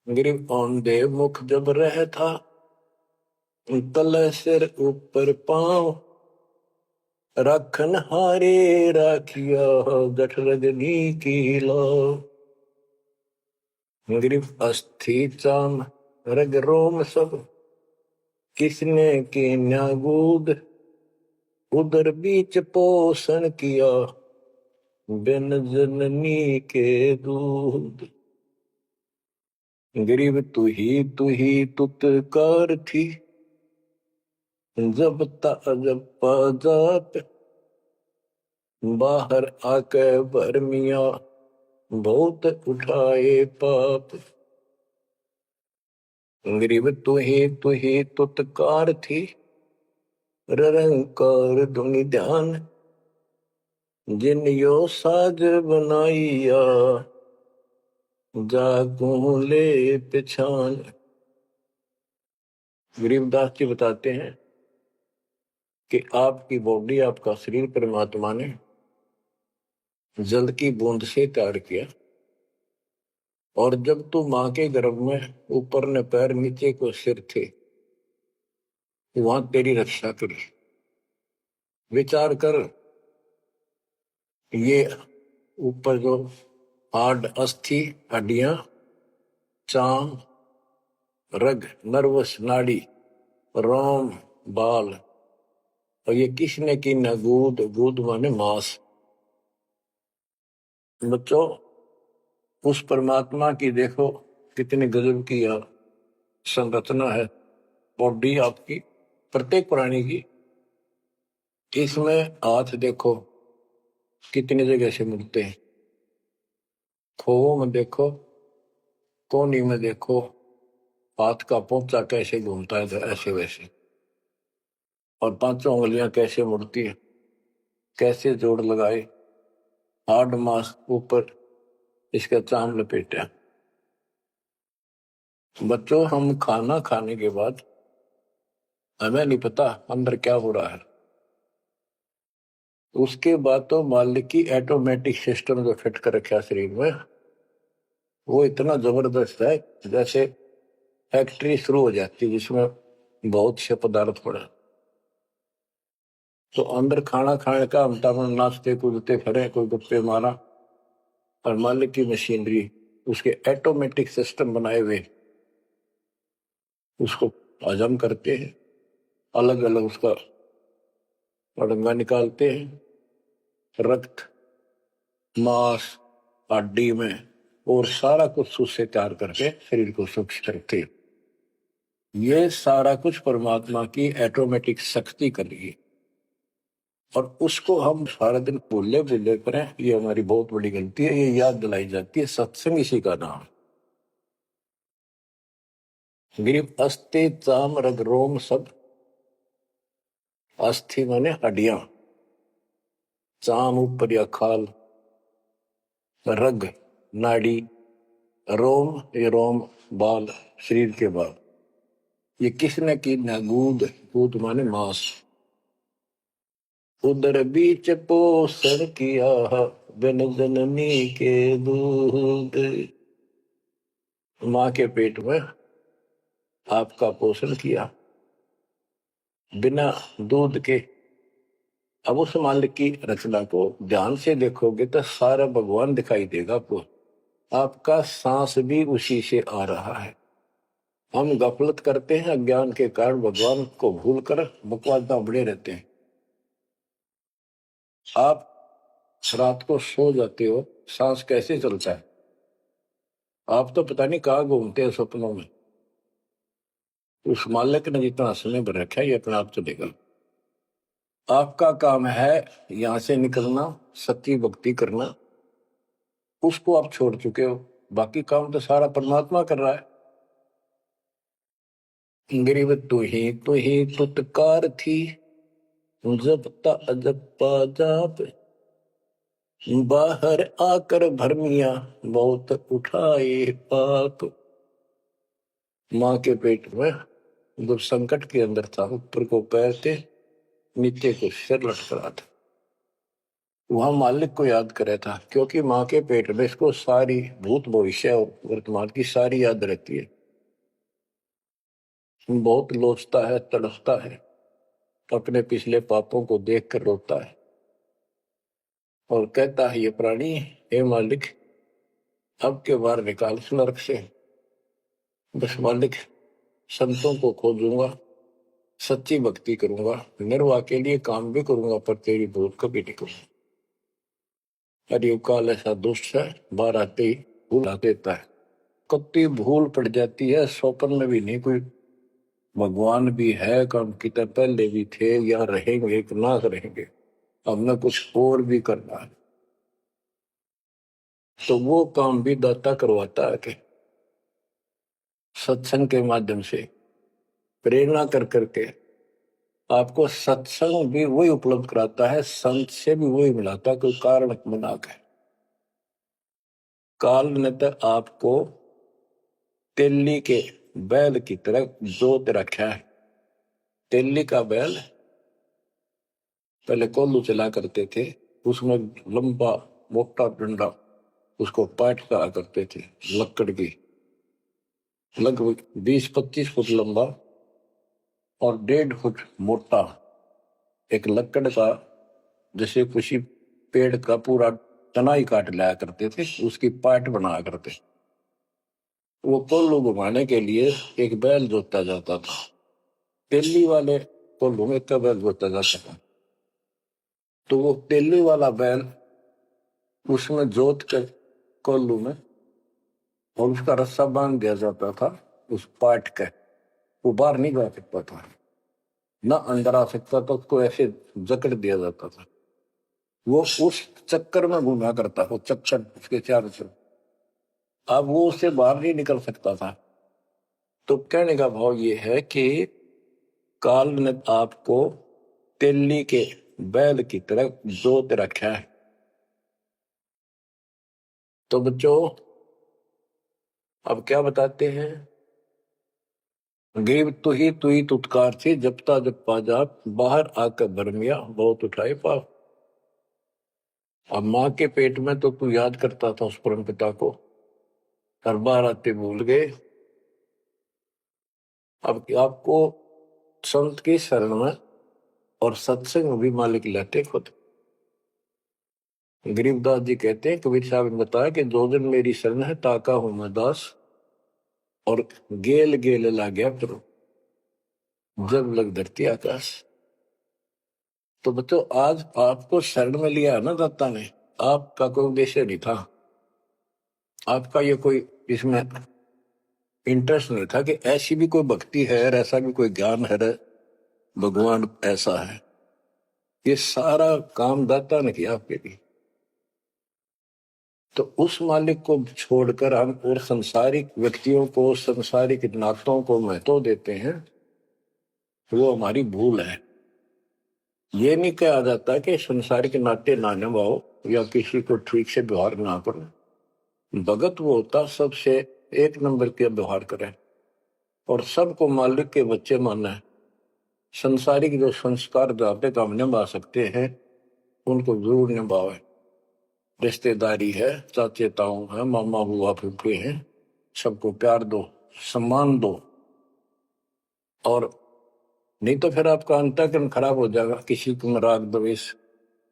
गरीब औंधे मुख जब रह था, तले सिर ऊपर पांव, राखन हारे राखिया, जठरगनी की लाव। गरीब अस्थि चाम रग रोम सब, किसने की न्यागूद, उधर बीच पोषण किया, बिन जननी के दूध। गरीब तू ही तुतकार थी, जब जब जाप, बाहर आके भरमिया, बहुत उठाए पाप। गरीब तू ही तुतकार थी, रंकार धुनि ध्यान, जिन यो साज बनाइया, जागू ले पिछान। गरीबदास जी बताते हैं कि आपकी बॉडी, आपका शरीर परमात्मा ने जल की बूंद से तैयार किया, और जब तू मां के गर्भ में ऊपर ने पैर नीचे को सिर थे, वहां तेरी रक्षा करी। विचार कर, ये ऊपर जो हार्ड, अस्थि, हड्डियां, चाम, रग, नर्वस नाड़ी, रोम, बाल, और ये किसने की न गूद, गूद माने मांस। बच्चों, उस परमात्मा की देखो कितनी गजब की संरचना है, बॉडी आपकी, प्रत्येक प्राणी की। इसमें हाथ देखो कितनी जगह से मिलते हैं, खोओ में देखो, कोनी में देखो, हाथ का पोंचा कैसे घूमता है, ऐसे वैसे, और पांचों उंगलियां कैसे मुड़ती है, कैसे जोड़ लगाए, हार्ड मास्क ऊपर इसका चाम लपेटा। बच्चों, हम खाना खाने के बाद हमें नहीं पता अंदर क्या हो रहा है। उसके बाद तो मालिक की ऑटोमेटिक सिस्टम जो फिट कर रखा शरीर में, वो इतना जबरदस्त है जैसे फैक्ट्री शुरू हो जाती है जिसमें बहुत से पदार्थ पड़े। तो अंदर खाना खाने का हम नाचते कूदते फिरे, कोई गप्पे मारा, और मालिक की मशीनरी उसके ऑटोमेटिक सिस्टम बनाए हुए उसको हजम करते हैं, अलग अलग उसका अड़ंगा निकालते हैं, रक्त, मांस, हड्डी में, और सारा कुछ उससे तैयार करके शरीर को सुरक्षित रखते हैं। ये सारा कुछ परमात्मा की ऑटोमेटिक शक्ति कर रही है, और उसको हम सारा दिन भूले भूले करें, ये हमारी बहुत बड़ी गलती है। ये याद दिलाई जाती है, सत्संग इसी का नाम। ग्रीप अस्थि चाम रग रोम सब, अस्थि माने हड्डियां, चाम ऊपर या खाल, रग नाड़ी, रोम ये रोम बाल, शरीर के बाल, ये किसने की ना, गूद, गूद माने मांस, उदर बीच पोषण किया बिन जननी के दूध। माँ के पेट में आपका पोषण किया बिना दूध के। अब उस मालिक की रचना को ध्यान से देखोगे तो सारा भगवान दिखाई देगा आपको। आपका सांस भी उसी से आ रहा है। हम गफलत करते हैं, अज्ञान के कारण भगवान को भूल कर बकवास बड़े रहते हैं। आप रात को सो जाते हो, सांस कैसे चलता है? आप तो पता नहीं कहाँ घूमते हैं सपनों में। उस मालिक ने जितना समय भर रखा है, ये अपने आप चलेगा। आपका काम है यहां से निकलना, सच्ची भक्ति करना, उसको आप छोड़ चुके हो। बाकी काम तो सारा परमात्मा कर रहा है। गरीब तू ही तुतकार थी, जपता अजपा जाप, बाहर आकर भरमिया बहुत उठाए पाप। माँ के पेट में जब संकट के अंदर था, ऊपर को पैर थे, नीचे को सिर लटक रहा था, वहां मालिक को याद करे था, क्योंकि माँ के पेट में इसको सारी भूत भविष्य और वर्तमान की सारी याद रहती है। बहुत लोचता है, तड़पता है, अपने पिछले पापों को देख कर रोता है और कहता है, ये प्राणी, हे मालिक, अब के बार निकाल इस नरक से। बस मालिक, संतों को खोजूंगा, सच्ची भक्ति करूंगा, निर्वाह के लिए काम भी करूंगा, पर तेरी भूल कभी नहीं करूंगा। अरे काल ऐसा दुष्ट है, बाहर आते ही भूल आ देता है। कत्ती भूल पड़ जाती है, स्वप्न में भी नहीं कोई भगवान भी है, काम कितने पहले भी थे या रहेंगे कि ना रहेंगे, हमने कुछ और भी करना है। तो वो काम भी दाता करवाता है कि सत्संग के माध्यम से प्रेरणा कर करके आपको सत्संग भी वही उपलब्ध कराता है, संत से भी वही मिलाता है, कोई कारण बना के। काल ने तो आपको तेली के बैल की तरह जोत रखा है। तेली का बैल पहले कोल्लू चला करते थे, उसमें लंबा मोटा डंडा, उसको पाट कहा करते थे, लकड़ की, लगभग 20-25 फुट लंबा और 1.5 फुट मोटा, एक लकड़ का, जैसे किसी पेड़ का पूरा तना ही काट लाया करते थे, उसकी पाट बनाया करते। वो कोल्लू घुमाने के लिए एक बैल जोता जाता था। तेली वाले कोल्लू में का बैल जोता जाता था, तो वो तेली वाला बैल उसमें जोत कर कोल्लू में, और उसका रस्सा बांध दिया जाता था उस पाट के। वो बाहर नहीं जा सकता था, ना अंदर आ सकता था, उसको ऐसे जकड़ दिया जाता था। वो उस चक्कर में घूमा करता, वो चक्कर, उसके चारों तरफ। अब वो उससे बाहर नहीं निकल सकता था। तो कहने का भाव ये है कि काल ने आपको तेली के बैल की तरह जोत रखा है। तो बच्चों अब क्या बताते हैं, गरीब तू ही तुतकार थी जपता जप पाजाप, बाहर आकर भरमिया बहुत उठाए पाप। अब माँ के पेट में तो तू याद करता था उस परम पिता को, हर बार आते भूल गए। अब आपको संत की शरण में और सत्संग में भी मालिक लेते खुद। गरीबदास जी कहते हैं, कबीर साहब ने बताया कि दो दिन मेरी शरण है ताका हूं मैं दास, और गेल गेल ला गया फिर जब लग धरती आकाश। तो बच्चों आज आपको शरण में लिया है ना दाता ने, आपका कोई उद्देश्य नहीं था, आपका ये कोई इसमें इंटरेस्ट नहीं था कि ऐसी भी कोई भक्ति है और ऐसा भी कोई ज्ञान है, भगवान ऐसा है। ये सारा काम दाता ने किया आपके लिए। तो उस मालिक को छोड़कर हम और संसारिक व्यक्तियों को, संसारिक नातों को महत्व देते हैं, वो हमारी भूल है। ये नहीं कहा जाता कि संसारिक नाते ना निभाओ या किसी को ठीक से व्यवहार ना करो। भगत वो होता सबसे एक नंबर के व्यवहार करे और सबको मालिक के बच्चे माना है। संसारिक जो संस्कार जाते तो हम निभा सकते हैं, उनको जरूर निभावे। रिश्तेदारी है, चाचे ताऊ है, मामा बुआ फूफे हैं, सबको प्यार दो, सम्मान दो। और नहीं तो फिर आपका अंतःकरण खराब हो जाएगा, किसी को राग द्वेष,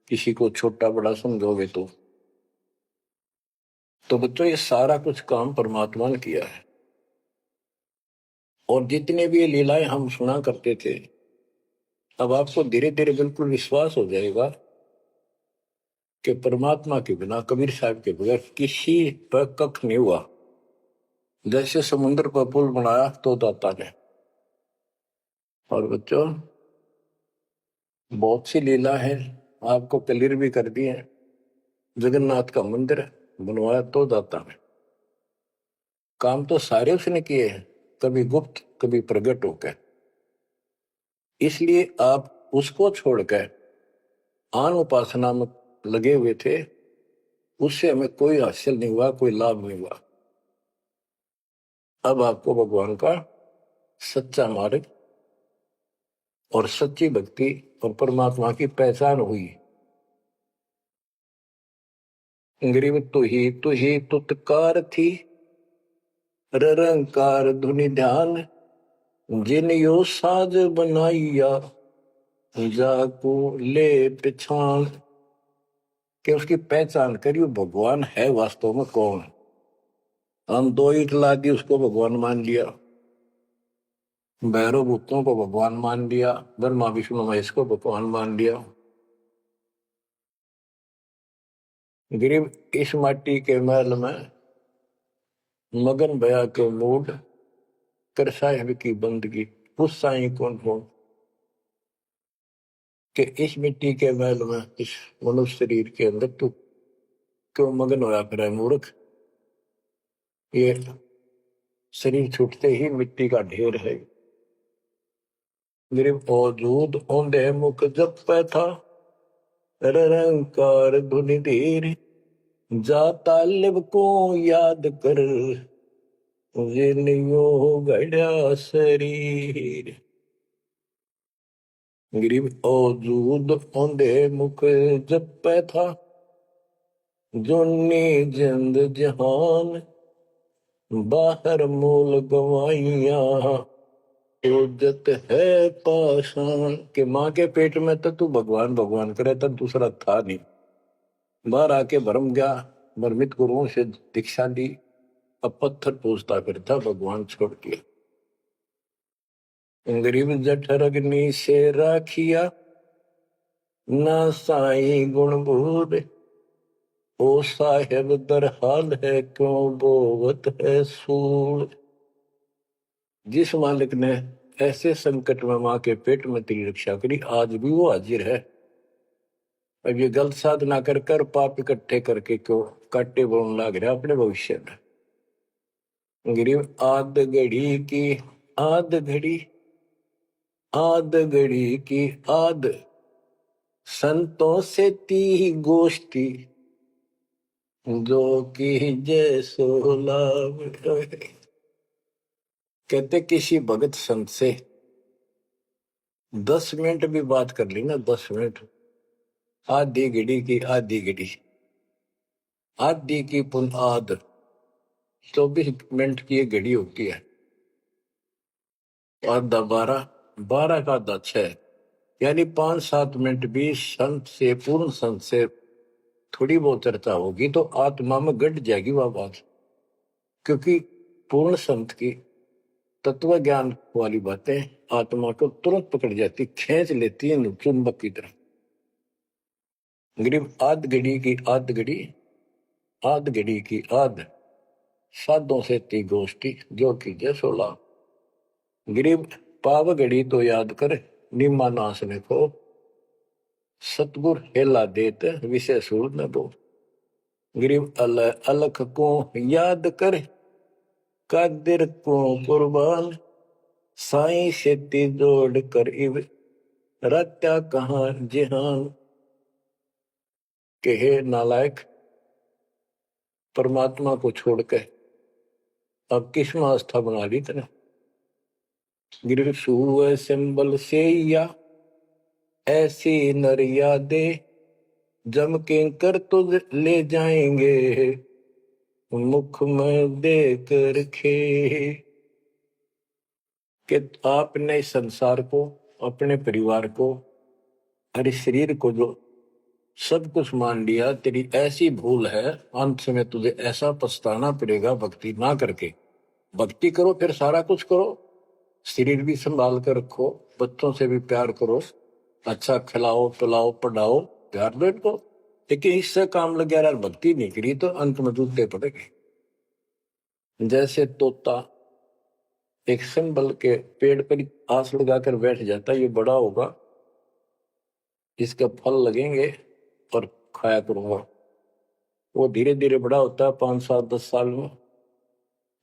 किसी को छोटा बड़ा समझोगे तो बच्चों ये सारा कुछ काम परमात्मा ने किया है। और जितने भी ये लीलाएं हम सुना करते थे, अब आपको धीरे धीरे बिल्कुल विश्वास हो जाएगा कि परमात्मा के बिना, कबीर साहब के बगैर किसी पर कख नहीं हुआ। जैसे समुद्र पर पुल बनाया तो दाता ने। और बच्चों बहुत सी लीला है, आपको क्लियर भी कर दी है। जगन्नाथ का मंदिर बनवाया तो दाता ने। काम तो सारे उसने किए हैं, कभी गुप्त कभी प्रकट होकर। इसलिए आप उसको छोड़कर आन उपासना में लगे हुए थे, उससे हमें कोई हासिल नहीं हुआ, कोई लाभ नहीं हुआ। अब आपको भगवान का सच्चा मार्ग और सच्ची भक्ति और परमात्मा की पहचान हुई। गरीब तू ही तुतकार थी, रंकार धुनि ध्यान, जिन यो साज बनाइया, जाको ले पहचान। कि उसकी पहचान करियो, भगवान है वास्तव में कौन। हम दो ईट ला दी उसको भगवान मान लिया, भैरव भूतों को भगवान मान लिया, ब्रह्मा विष्णु महेश को भगवान मान लिया। गरीब इस माटी के महल में मगन भया के मूड, कर साहिब की बंदगी उस साई कौन कौन। कि इस मिट्टी के महल में, इस मनुष्य शरीर के अंदर तू क्यों मगन होया फिर है मूर्ख। ये शरीर छूटते ही मिट्टी का ढेर है। गरीब औजूद औंधे मुख जप पे था, रंकार धुनि धीर, जा तालिब को याद कर, जिनियो गड़ा शरीर। गरीब औजूद औंधे मुख जप पे था, जोनी जिंद जहान, बाहर मूल गवाइया, उजत है पाषाण। के माँ के पेट में तो तू भगवान भगवान करे, तब दूसरा था नहीं। बाहर आके भरम गया, भ्रमित गुरुओं से दीक्षा ली, अब पत्थर पूछता फिरता भगवान छोड़ के। गरीब जठर अग्नि से राखिया, ना साई गुण भूर, ओ साहेब दरहाल है क्यों बोवत है सूर। जिस मालिक ने ऐसे संकट में माँ के पेट में तेरी रक्षा करी, आज भी वो हाजिर है। अब ये गलत साधना कर कर पाप इकट्ठे करके क्यों काटे बोलने लग रहे अपने भविष्य में। गिरिव आद घड़ी की आद घड़ी, आद घड़ी की आद, संतों से ती गोष्ठी, जो की जय सोलाव। कहते किसी भगत संत से 10 मिनट भी बात कर ली ना, 10 मिनट, आधी घड़ी की आधी घड़ी, आधी की पुन आध, 24 मिनट की एक घड़ी होती है। आधा 12, 12 का आधा 6, यानी 5-7 मिनट भी संत से, पूर्ण संत से थोड़ी बहुत चर्चा होगी तो आत्मा में गट जाएगी वह बात। क्योंकि पूर्ण संत की तत्व ज्ञान वाली बातें आत्मा को तुरंत पकड़ जाती, खींच लेती है चुंबक की तरह। गरीब आध घड़ी की आध घड़ी, आध घड़ी की आध, साधों से ती गोष्ठी, जो कीजिए 16। गरीब पाव घड़ी तो याद कर, निम्मा नासने को, सतगुर हेला देत विषय सूर न दो। गरीब अलख को याद कर, कादिर को कुर्बान, साईं शेती जोड़ कर इव, रत्या कहाँ जिहान। के हे नालायक, परमात्मा को छोड़ के अब किस में आस्था बना ली तेने। गिर सुअ सिंबल से या ऐसी नरिया दे, जम के कर तुझ ले जाएंगे, मुख में देख रखे। कि आपने इस संसार को, अपने परिवार को, अरे शरीर को जो सब कुछ मान लिया, तेरी ऐसी भूल है, अंत में तुझे ऐसा पछताना पड़ेगा भक्ति ना करके। भक्ति करो फिर सारा कुछ करो, शरीर भी संभाल कर रखो, बच्चों से भी प्यार करो, अच्छा खिलाओ पिलाओ पढ़ाओ, प्यार दो इनको। लेकिन इससे काम लग गया, भक्ति नहीं करी तो अंत में जूते पड़ेंगे। जैसे तोता एक संबल के पेड़ पर आस लगाकर बैठ जाता, ये बड़ा होगा, इसके फल लगेंगे और खाया करूंगा। वो धीरे धीरे बड़ा होता है, 5-7-10 साल में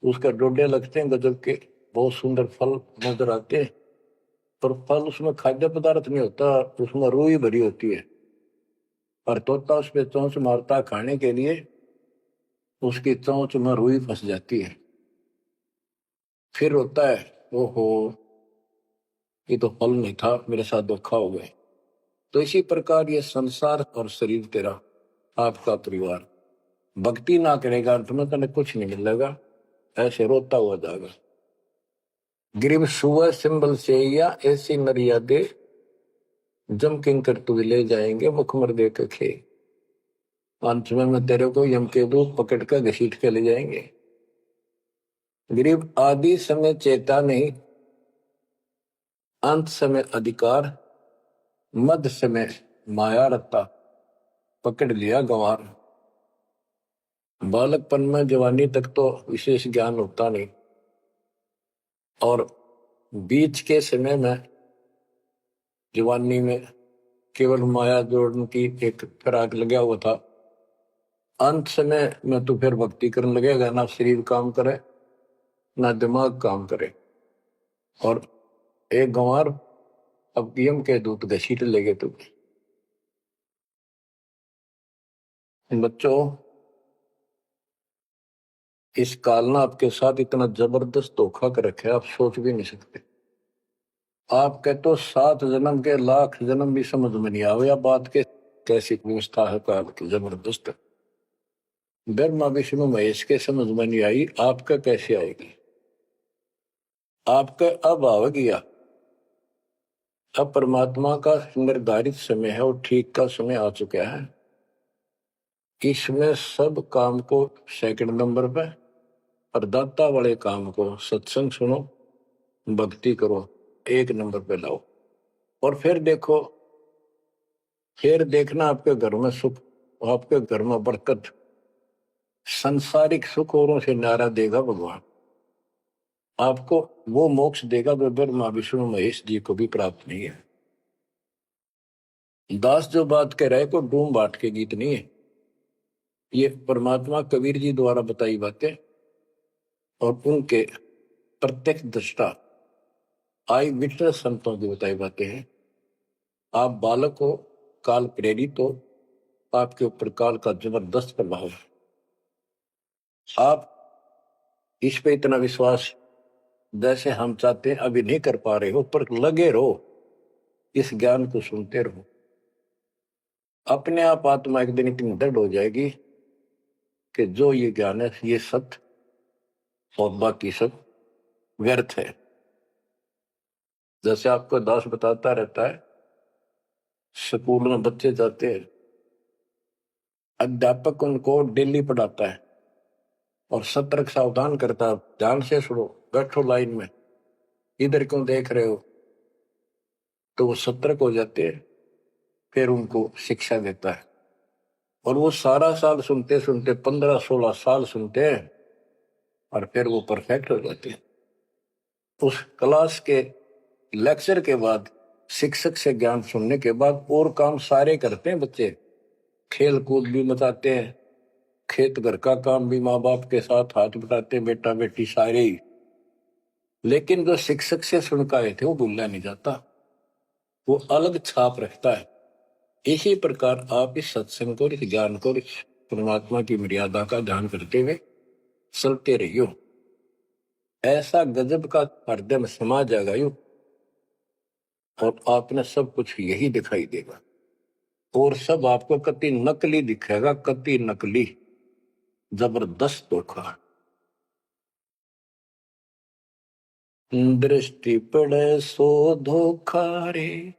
उसका डोडे लगते हैं गजब के, बहुत सुंदर फल नजर आते हैं, पर फल उसमें खाद्य पदार्थ नहीं होता, उसमें रूई भरी होती है। और तोता उस पर चोंच मारता खाने के लिए, उसकी चोंच में रुई फंस जाती है। फिर होता है ओहो, ये तो फल नहीं था, मेरे साथ धोखा हो गए। तो इसी प्रकार ये संसार और शरीर तेरा, आपका परिवार, भक्ति ना करेगा अंत में तने कुछ नहीं मिलेगा, ऐसे रोता हुआ जाएगा। गिरिव सुअ सिंबल से या ऐसी नरिया दे, जम किंकर तुझे ले जाएंगे, मुखमर दे के खे। अंत में तेरे को यम के दूत पकड़ कर घसीट के ले जाएंगे। गरीब आदि समय चेता नहीं, अंत समय अधिकार, मध्य समय माया रत्ता, पकड़ लिया गंवार। बालकपन में जवानी तक तो विशेष ज्ञान होता नहीं, और बीच के समय में जवानी में केवल माया जोड़ने की एक फिराक लगा हुआ था। अंत समय में तो फिर भक्ति करने लगेगा, ना शरीर काम करे ना दिमाग काम करे, और एक गंवार अब यम के दूत घसीट लेगे तुम। बच्चों, इस काल ने आपके साथ इतना जबरदस्त धोखा कर रखा है, आप सोच भी नहीं सकते। आपके तो 7 जन्म के लाख जन्म भी समझ में नहीं आवे, या बात के कैसी व्यवस्था है काल की जबरदस्त। ब्रह्मा विष्णु महेश के समझ में नहीं आई, आपका कैसे आएगी। आपका अब आ गया, अब परमात्मा का निर्धारित समय है और ठीक का समय आ चुका है। इसमें सब काम को सेकंड नंबर पे, और दाता वाले काम को, सत्संग सुनो, भक्ति करो, 1 नंबर पे लाओ। और फिर देखो, फिर देखना आपके घर में सुख, आपके घर में बरकत, संसारिक सुख औरों से नारा देगा भगवान। आपको वो मोक्ष देगा जो ब्रह्मा विष्णु महेश जी को भी प्राप्त नहीं है। दास जो बात कह रहे को डूम बाट के गीत नहीं है, ये परमात्मा कबीर जी द्वारा बताई बातें। और उनके प्रत्यक्ष दृष्टा आई विटनेस संतों की बताई बातें हैं। आप बालक हो, काल प्रेरित हो, आपके ऊपर काल का जबरदस्त प्रभाव है। आप इस पे इतना विश्वास जैसे हम चाहते हैं अभी नहीं कर पा रहे हो, पर लगे रहो, इस ज्ञान को सुनते रहो। अपने आप आत्मा एक दिन इतनी दृढ़ हो जाएगी कि जो ये ज्ञान है ये सत्य और बाकी सब व्यर्थ है। जैसे आपको दास बताता रहता है, स्कूल में बच्चे जाते हैं, अध्यापक उनको डेली पढ़ाता है और सतर्क सावधान करता है, ध्यान से सुनो, बैठो लाइन में, इधर क्यों देख रहे हो, तो वो सतर्क हो जाते हैं, फिर उनको शिक्षा देता है। और वो सारा साल सुनते सुनते 15-16 साल सुनते हैं और फिर वो परफेक्ट हो जाते हैं। उस क्लास के लेक्चर के बाद, शिक्षक से ज्ञान सुनने के बाद और काम सारे करते हैं बच्चे, खेल कूद भी मचाते हैं, खेत घर का काम भी माँ बाप के साथ हाथ बटाते हैं, बेटा बेटी सारे ही। लेकिन जो शिक्षक से सुन के आए थे वो भूलना नहीं जाता, वो अलग छाप रखता है। इसी प्रकार आप इस सत्संग को, इस ज्ञान को, इस परमात्मा की मर्यादा का ध्यान करते हुए चलते रहियो। ऐसा गजब का हृदय में समा जाएगा यू, और आपने सब कुछ यही दिखाई देगा, और सब आपको कति नकली दिखेगा, कति नकली, जबरदस्त धोखा। दृष्टि पड़े सो धोखा रे,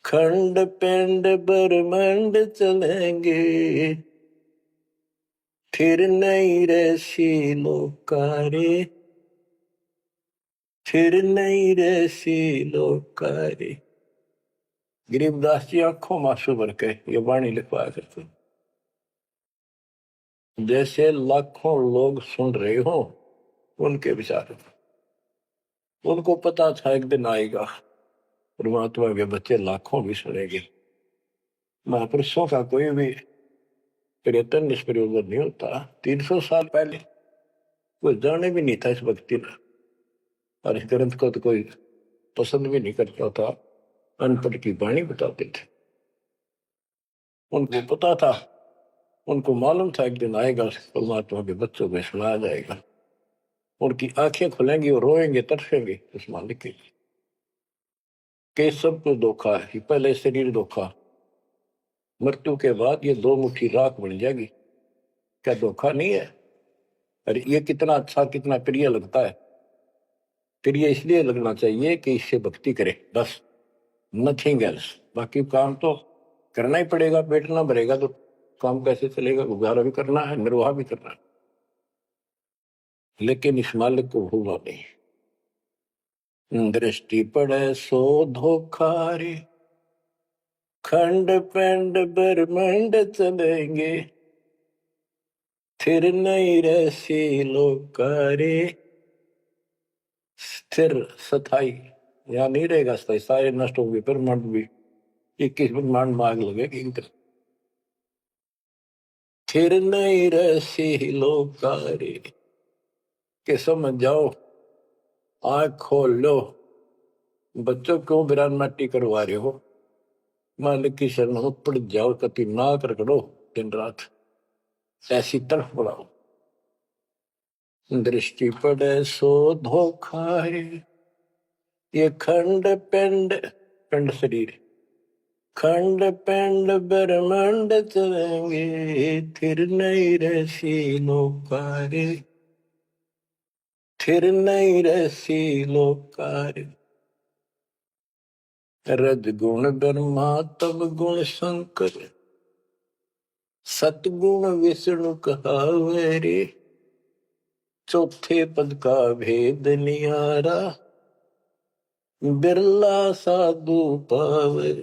खंड पिंड ब्रह्मांड चलेंगे, फिर नहीं रसी लोकारे, फिर नहीं रसी लोकारे। गरीबदास जी आंखों मासू भर के ये वाणी लिखवाया करते, जैसे लाखों लोग सुन रहे हो उनके विचार। उनको पता था एक दिन आएगा परमात्मा के बच्चे लाखों भी सुनेंगे। महापुरुषों का कोई भी प्रयत्न निष्प्रयोजन नहीं होता। 300 साल पहले कोई जाने भी नहीं था इस भक्ति में, और इस ग्रंथ को तो कोई पसंद भी नहीं करता था, अनपढ़ की वाणी बताते थे। उनको पता था, उनको मालूम था एक दिन आएगा परमात्मा के बच्चों में सुनाया जाएगा, उनकी आंखें खुलेंगी और रोएंगे, तरसेंगे उस मालिक के लिए। कि सब कुछ धोखा है, पहले शरीर धोखा, मृत्यु के बाद ये 2 मुट्ठी राख बन जाएगी, क्या धोखा नहीं है? अरे ये कितना अच्छा, कितना प्रिय लगता है। प्रिय इसलिए लगना चाहिए कि इससे भक्ति करे, बस, नथिंग एल्स। बाकी काम तो करना ही पड़ेगा, पेट ना भरेगा तो काम कैसे चलेगा? गुजारा भी करना है, निर्वाह भी करना है, लेकिन इस मालिक को भूलना नहीं। दृष्टि पड़े सो धोखा रे, खंड पिंड ब्रह्मांड चलेंगे, फिर नहीं रसी लोकारे। स्थिर स्थाई यहाँ नहीं रहेगा, स्थाई सारे नष्ट होंगे, ब्रह्मांड भी 21 ब्रह्मांड में आग लगेगी। फिर नहीं रसी लोकारे, के समझ जाओ, आंख खोल लो, बच्चों क्यों बिरान माटी करवा रहे हो? मालिक की शरण हो, पड़ जाओ, कति नाक रगड़ो दिन रात, ऐसी तरफ बढ़ाओ। दृष्टि पड़े सो धोखा है, ये खंड पिंड, पिंड शरीर, खंड पिंड ब्रह्मांड चलेंगे, फिर नहीं रसी लोकारे, फिर नहीं रसी लोकारे। रज गुण ब्रह्मा तब गुण शंकर, सतगुण विष्णु कहावे रे, चौथे पद का भेद निहारा, बिरला साधु पावे।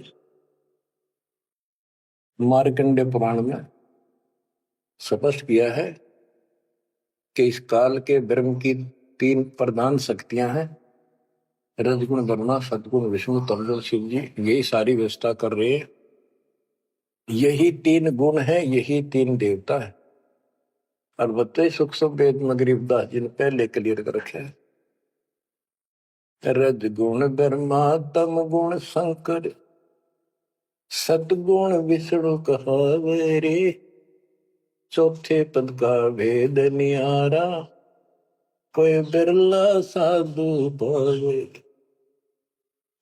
मार्कंडे पुराण में स्पष्ट किया है कि इस काल के ब्रह्म की 3 प्रधान शक्तियां हैं, रजगुण ब्रह्मा, सदगुण विष्णु, तमगुण शिव जी, यही सारी व्यवस्था कर रहे हैं। यही 3 गुण है, यही 3 देवता है। और बताइए सूक्ष्म वेद में गरीबदास जी ने पहले क्लियर कर रखे है। रज गुण ब्रह्मा तम गुण शंकर सतगुण विष्णु कहावे रे चौथे पद का भेद नियारा कोई बिरला साधु पावे।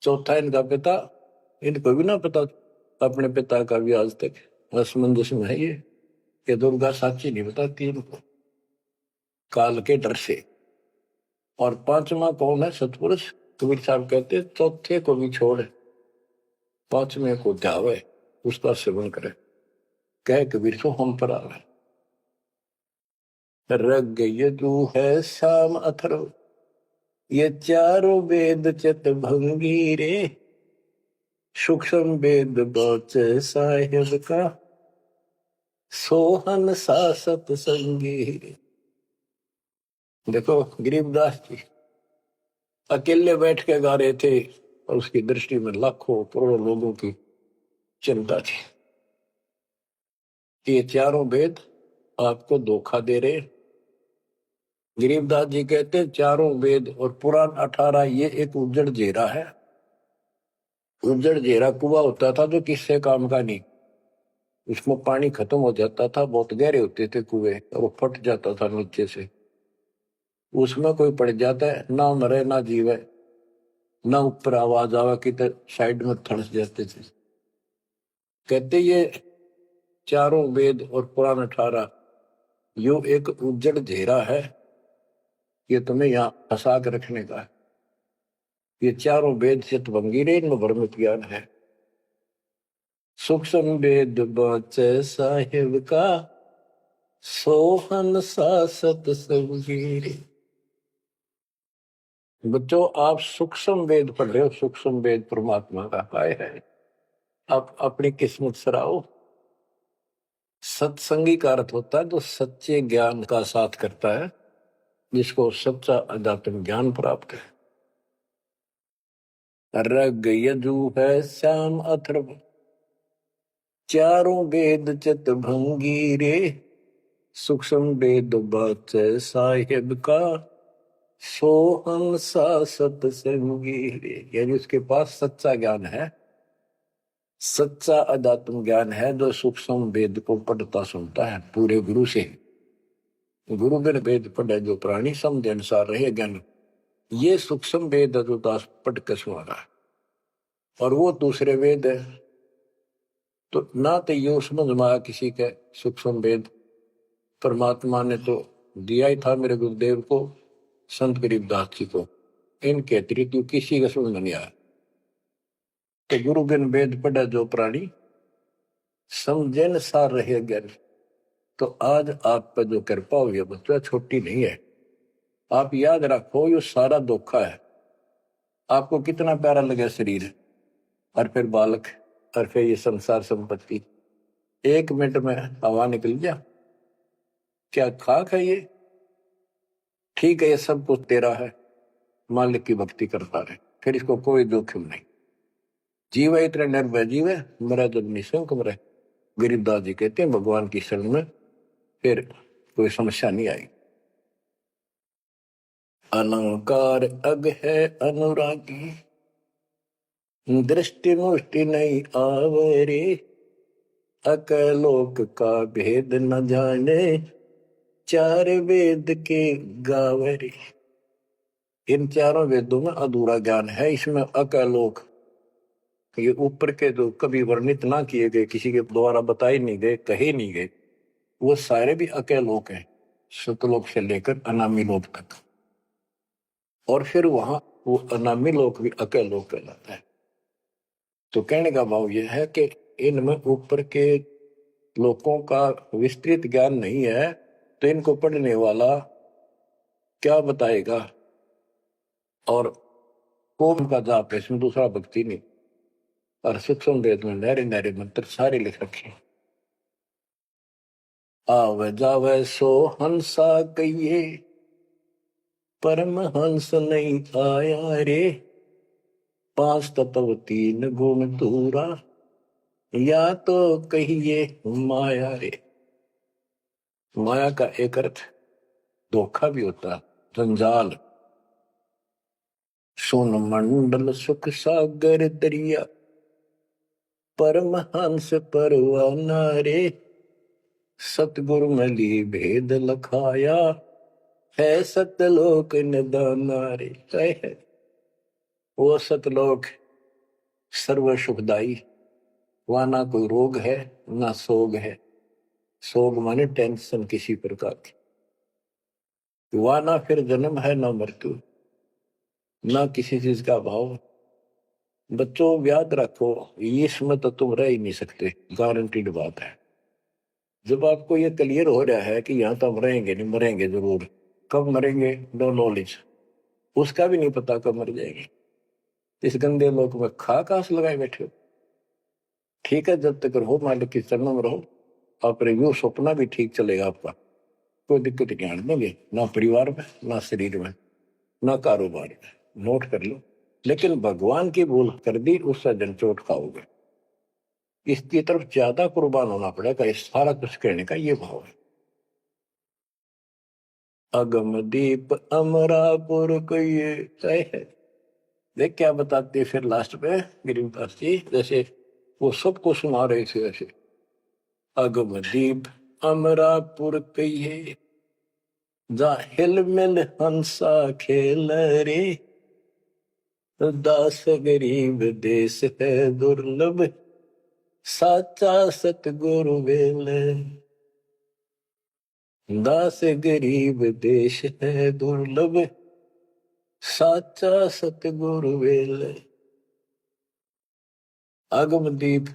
चौथा इनका पिता, इनको भी ना पता अपने पिता का भी आज तक असमंजस में है ये दुर्गा साची नहीं बताती इनको काल के डर से। और पांचवा कौन है? सतपुरुष। कबीर साहब कहते चौथे को भी छोड़ पांचवे को ध्यावे उसका सेवन करे। कह कबीर सो हम पर आवे। रग यजु है शाम अथर्व ये चारों वेद चित भंगी रे सूक्ष्म वेद बौच साहिब का सोहन सा सतसंगी रे। देखो गरीबदास जी अकेले बैठ के गा रहे थे और उसकी दृष्टि में लाखों करोड़ों लोगों की चिंता थी कि ये चारों वेद आपको धोखा दे रहे। गरीबदास जी कहते चारों वेद और पुराण 18 ये एक उज्जड़ जेरा है। उज्जड़ जेरा कुआं होता था जो किससे काम का नहीं। उसमें पानी खत्म हो जाता था, बहुत गहरे होते थे कुएं और वो फट जाता था नीचे से। उसमें कोई पड़ जाता है ना मरे ना जीवे, ना ऊपर आवाज आवा कि साइड में थड़स जाते थे। कहते ये चारों वेद और पुराण 18 यो एक उज्जड़ घेरा है, ये तुम्हें यहाँ फंसा के रखने का है। ये चारों वेद चितभंगी रे, इनमें भ्रमित ज्ञान है। सूक्ष्म वेद बचे साहिब का सोहन सा सतसंगी रे। बच्चों आप सूक्ष्म वेद पढ़ रहे हो, सूक्ष्म वेद परमात्मा का काय है। आप अपनी किस्मत सराओ। सत्संगी का अर्थ होता है जो सच्चे ज्ञान का साथ करता है, जिसको सच्चा अध्यात्म ज्ञान प्राप्त है। रग यजु है श्याम अथर्व चारों वेद चित भंगी रे सूक्ष्म वेद बच साहिब का सोहम सा सतसंगी रे। यानी उसके पास सच्चा ज्ञान है, सच्चा अध्यात्म ज्ञान है, जो सूक्ष्म वेद को पढ़ता सुनता है पूरे गुरु से। गुरु बिन वेद पढ़े जो प्राणी समझ अनुसार रहे ज्ञान, ये सूक्ष्म वेद जो दास पढ़ के सुना रहा है। और वो दूसरे वेद है तो ना तो ये समझ में आया किसी के सूक्ष्म वेद। परमात्मा ने तो दिया ही था मेरे गुरुदेव को, संत गरीबदास जी को, इनके अतिरिक्त किसी का समझ में नहीं आया। तो गुरु बिन वेद पढ़े जो प्राणी समझे न सार रहे ज्ञान। तो आज आप पर जो कृपा हुई है बच्चों छोटी नहीं है। आप याद रखो ये सारा धोखा है। आपको कितना प्यारा लगे शरीर और फिर बालक और फिर ये संसार संपत्ति, 1 मिनट में हवा निकल गया। क्या खाक है ये? ठीक है ये सब कुछ तेरा है, मालिक की भक्ति करता रहे, फिर इसको कोई जोखिम नहीं। जीव है इतने निर्भय जीव है, मरा जब निशंक मरे। गरीबदास जी कहते हैं भगवान की शरण में फिर कोई समस्या नहीं आई। अलंकार अग है अनुरागी दृष्टि मुष्टि नहीं आवरे अकलोक का भेद न जाने 4 वेद के गावरे। इन चारों वेदों में अधूरा ज्ञान है। इसमें अकलोक ये ऊपर के जो कभी वर्णित ना किए गए, किसी के द्वारा बताए नहीं गए, कहे नहीं गए, वो सारे भी अकलोक हैं, सतलोक से लेकर अनामी लोक तक। और फिर वहां वो अनामी लोक भी अकलोक कहलाता है। तो कहने का भाव यह है कि इनमें ऊपर के लोगों का विस्तृत ज्ञान नहीं है, तो इनको पढ़ने वाला क्या बताएगा। और ओम का जाप है, इसमें दूसरा भक्ति नहीं। और सूक्ष्म वेद में नहरे नहरे मंत्र सारे लिख रखे। आवे जावे सो हंसा कहिए परम हंस नहीं आया रे 5 तत्व 3 गुण दूरा या तो कहिए माया रे। माया का एक अर्थ धोखा भी होता है, जंजाल। सोन मंडल सुख सागर दरिया, परमहंस परवाना रे, सतगुरु मली भेद लखाया, है सतलोक निदाना रे। है वो सतलोक सर्व सुखदाई, वहां ना कोई रोग है ना सोग है। सोग माने टेंशन किसी प्रकार की। वहां ना फिर जन्म है ना मृत्यु, ना किसी चीज का अभाव। बच्चों याद रखो, इसमें तो तुम रह ही नहीं सकते, गारंटीड बात है। जब आपको ये क्लियर हो रहा है कि यहाँ तो हम रहेंगे नहीं, मरेंगे जरूर। कब मरेंगे नो नॉलेज, उसका भी नहीं पता कब मर जाएंगे। इस गंदे लोक में खास लगाए बैठे हो। ठीक है, जब तक रहो मालिक के चरणों में रहो, और यू सपना भी ठीक चलेगा आपका, कोई दिक्कत नहीं आने दोगे, ना परिवार में ना शरीर में ना कारोबार में। नोट कर लो। लेकिन भगवान की भूल कर दी, उससे जनचोट खाओगे। इसकी तरफ ज्यादा कुर्बान होना पड़ेगा। इस सारा कुछ कहने का ये भाव है। अगम दीप अमरापुर को ये तय है। देख क्या बताते फिर लास्ट में गिरिदास जी, जैसे वो सबको सुना रहे थे ऐसे। अगम दीप अमरापुर कहिए, जा हिल मिल हंसा खेल रे, दास गरीब देश है दुर्लभ, साचा सतगुरु वेल। दास गरीब देश है दुर्लभ, साचा सतगुरु वेल। आगम दीप,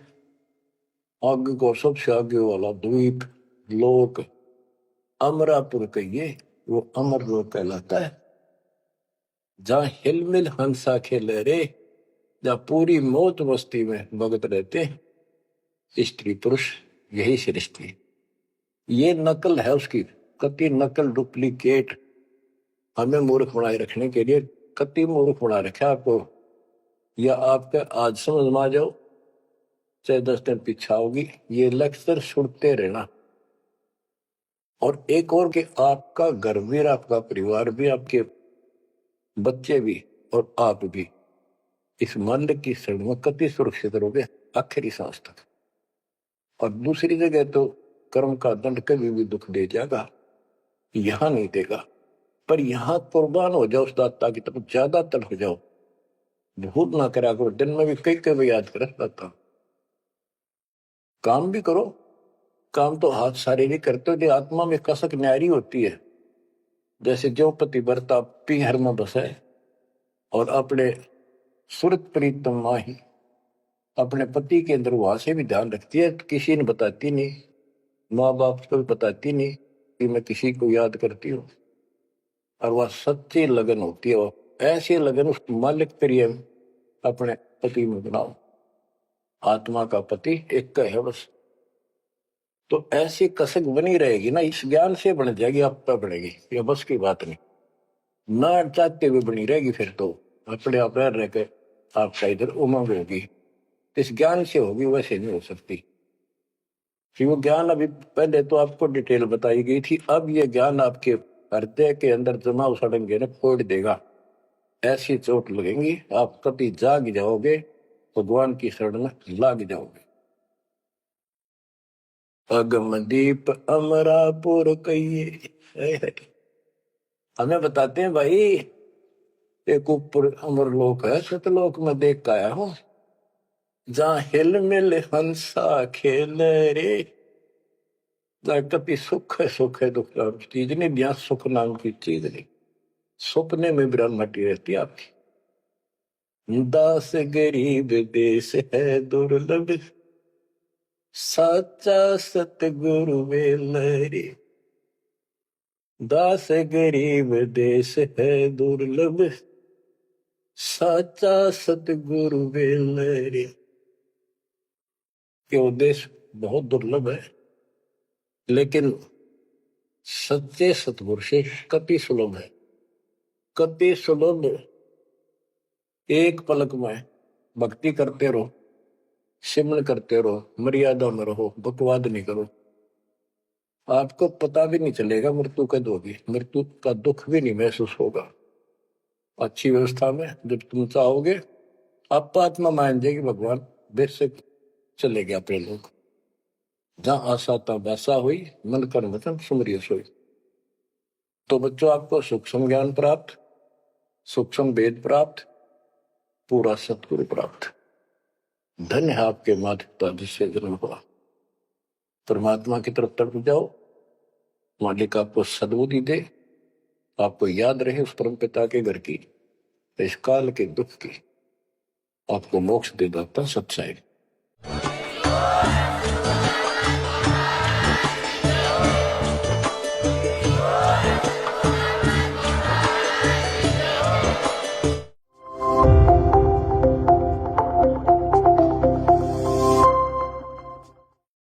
आग को सबसे आगे वाला द्वीप लोक, अमरापुर कहिए, वो अमर लोक कहलाता है। जहां हिलमिल हंसा खेले रे, जहां पूरी मौत मस्ती में भगत रहते, स्त्री पुरुष यही सृष्टि। ये नकल है उसकी, कति नकल डुप्लीकेट हमें मूर्ख बनाए रखने के लिए। कति मूर्ख बना रखा आपको, या आपके आज समझ में आ जाओ चाहे 10 दिन पीछा होगी। ये लेक्चर सुनते रहना। और एक और कि आपका घर भी, आपका परिवार भी, आपके बच्चे भी और आप भी इस मन की शरण में कति सुरक्षित रहोगे आखिरी सांस तक। और दूसरी जगह तो कर्म का दंड कभी भी दुख दे जाएगा, यहां नहीं देगा। पर यहां कुर्बान हो जाओ उस दाता की तरफ, ज्यादा तल हो जाओ। भूल ना करा करो, दिन में भी कई कई याद कर दाता। काम भी करो, काम तो हाथ शारीरिक करते हो, आत्मा में कसक न्यारी होती है। जैसे जो पतिव्रता पीहर में बसे और अपने सुरत प्रीतम माही, अपने पति के अंदर वहां से भी ध्यान रखती है, किसी ने बताती नहीं, माँ बाप को भी बताती नहीं कि मैं किसी को याद करती हूँ। और वह सच्ची लगन होती है, ऐसी लगन उस मालिक प्रिय अपने पति में बनाओ। आत्मा का पति एक का है बस। तो ऐसी कसक बनी रहेगी ना, इस ज्ञान से बन जाएगी, आप पे बनेगी, ये बस की बात नहीं। ना चाहते हुए बनी रहेगी, फिर तो अपने आप रह के आपका इधर उमंग होगी। इस ज्ञान से होगी, वैसे नहीं हो सकती। कि वो ज्ञान अभी पहले तो आपको डिटेल बताई गई थी, अब ये ज्ञान आपके हृदय के अंदर जमा सड़ेंगे ना, फोड़ देगा। ऐसी चोट लगेंगी, आप कभी जाग जाओगे, भगवान की शरण में लाग जाओगे। अगम दीप अमरापुर कहिए। हमें बताते हैं भाई, एक ऊपर अमर लोक है, सतलोक में देख के आया हूं, जहां हिल मिल हंसा खेल रे, कभी सुख है दुख नाम की चीज नहीं, यहाँ सुख नाम की चीज नहीं। सपने में ब्रह्मटी रहती है आपकी। दास गरीब देश है दुर्लभ, साचा सतगुरु वेलरी। दास गरीब देश है दुर्लभ, साचा सतगुरु वेलरी। के देश बहुत दुर्लभ है, लेकिन सच्चे सतगुरु से कति सुलभ है, कति सुलभ। एक पलक में भक्ति करते रहो, सिमरन करते रहो, मर्यादा में रहो, बकवाद नहीं करो। आपको पता भी नहीं चलेगा मृत्यु कब होगी, मृत्यु का दुख भी नहीं महसूस होगा। अच्छी व्यवस्था में जब तुम चाहोगे आप आत्मा मान जाएगी, भगवान देर से चले गया अपने लोग। जहां आशा था वैसा हुई, मन कर वचन सुमरिय सोई। तो बच्चों आपको सूक्ष्म ज्ञान प्राप्त, सूक्ष्म वेद प्राप्त, पूरा सतगुरु प्राप्त। धन्य है आपके माता पिता जिससे जन्म हुआ। परमात्मा की तरफ तरफ जाओ, मालिक आपको सद्बुद्धि दे, आपको याद रहे उस परम पिता के घर की, इस काल के दुख की, आपको मोक्ष दे दाता सच्चाई।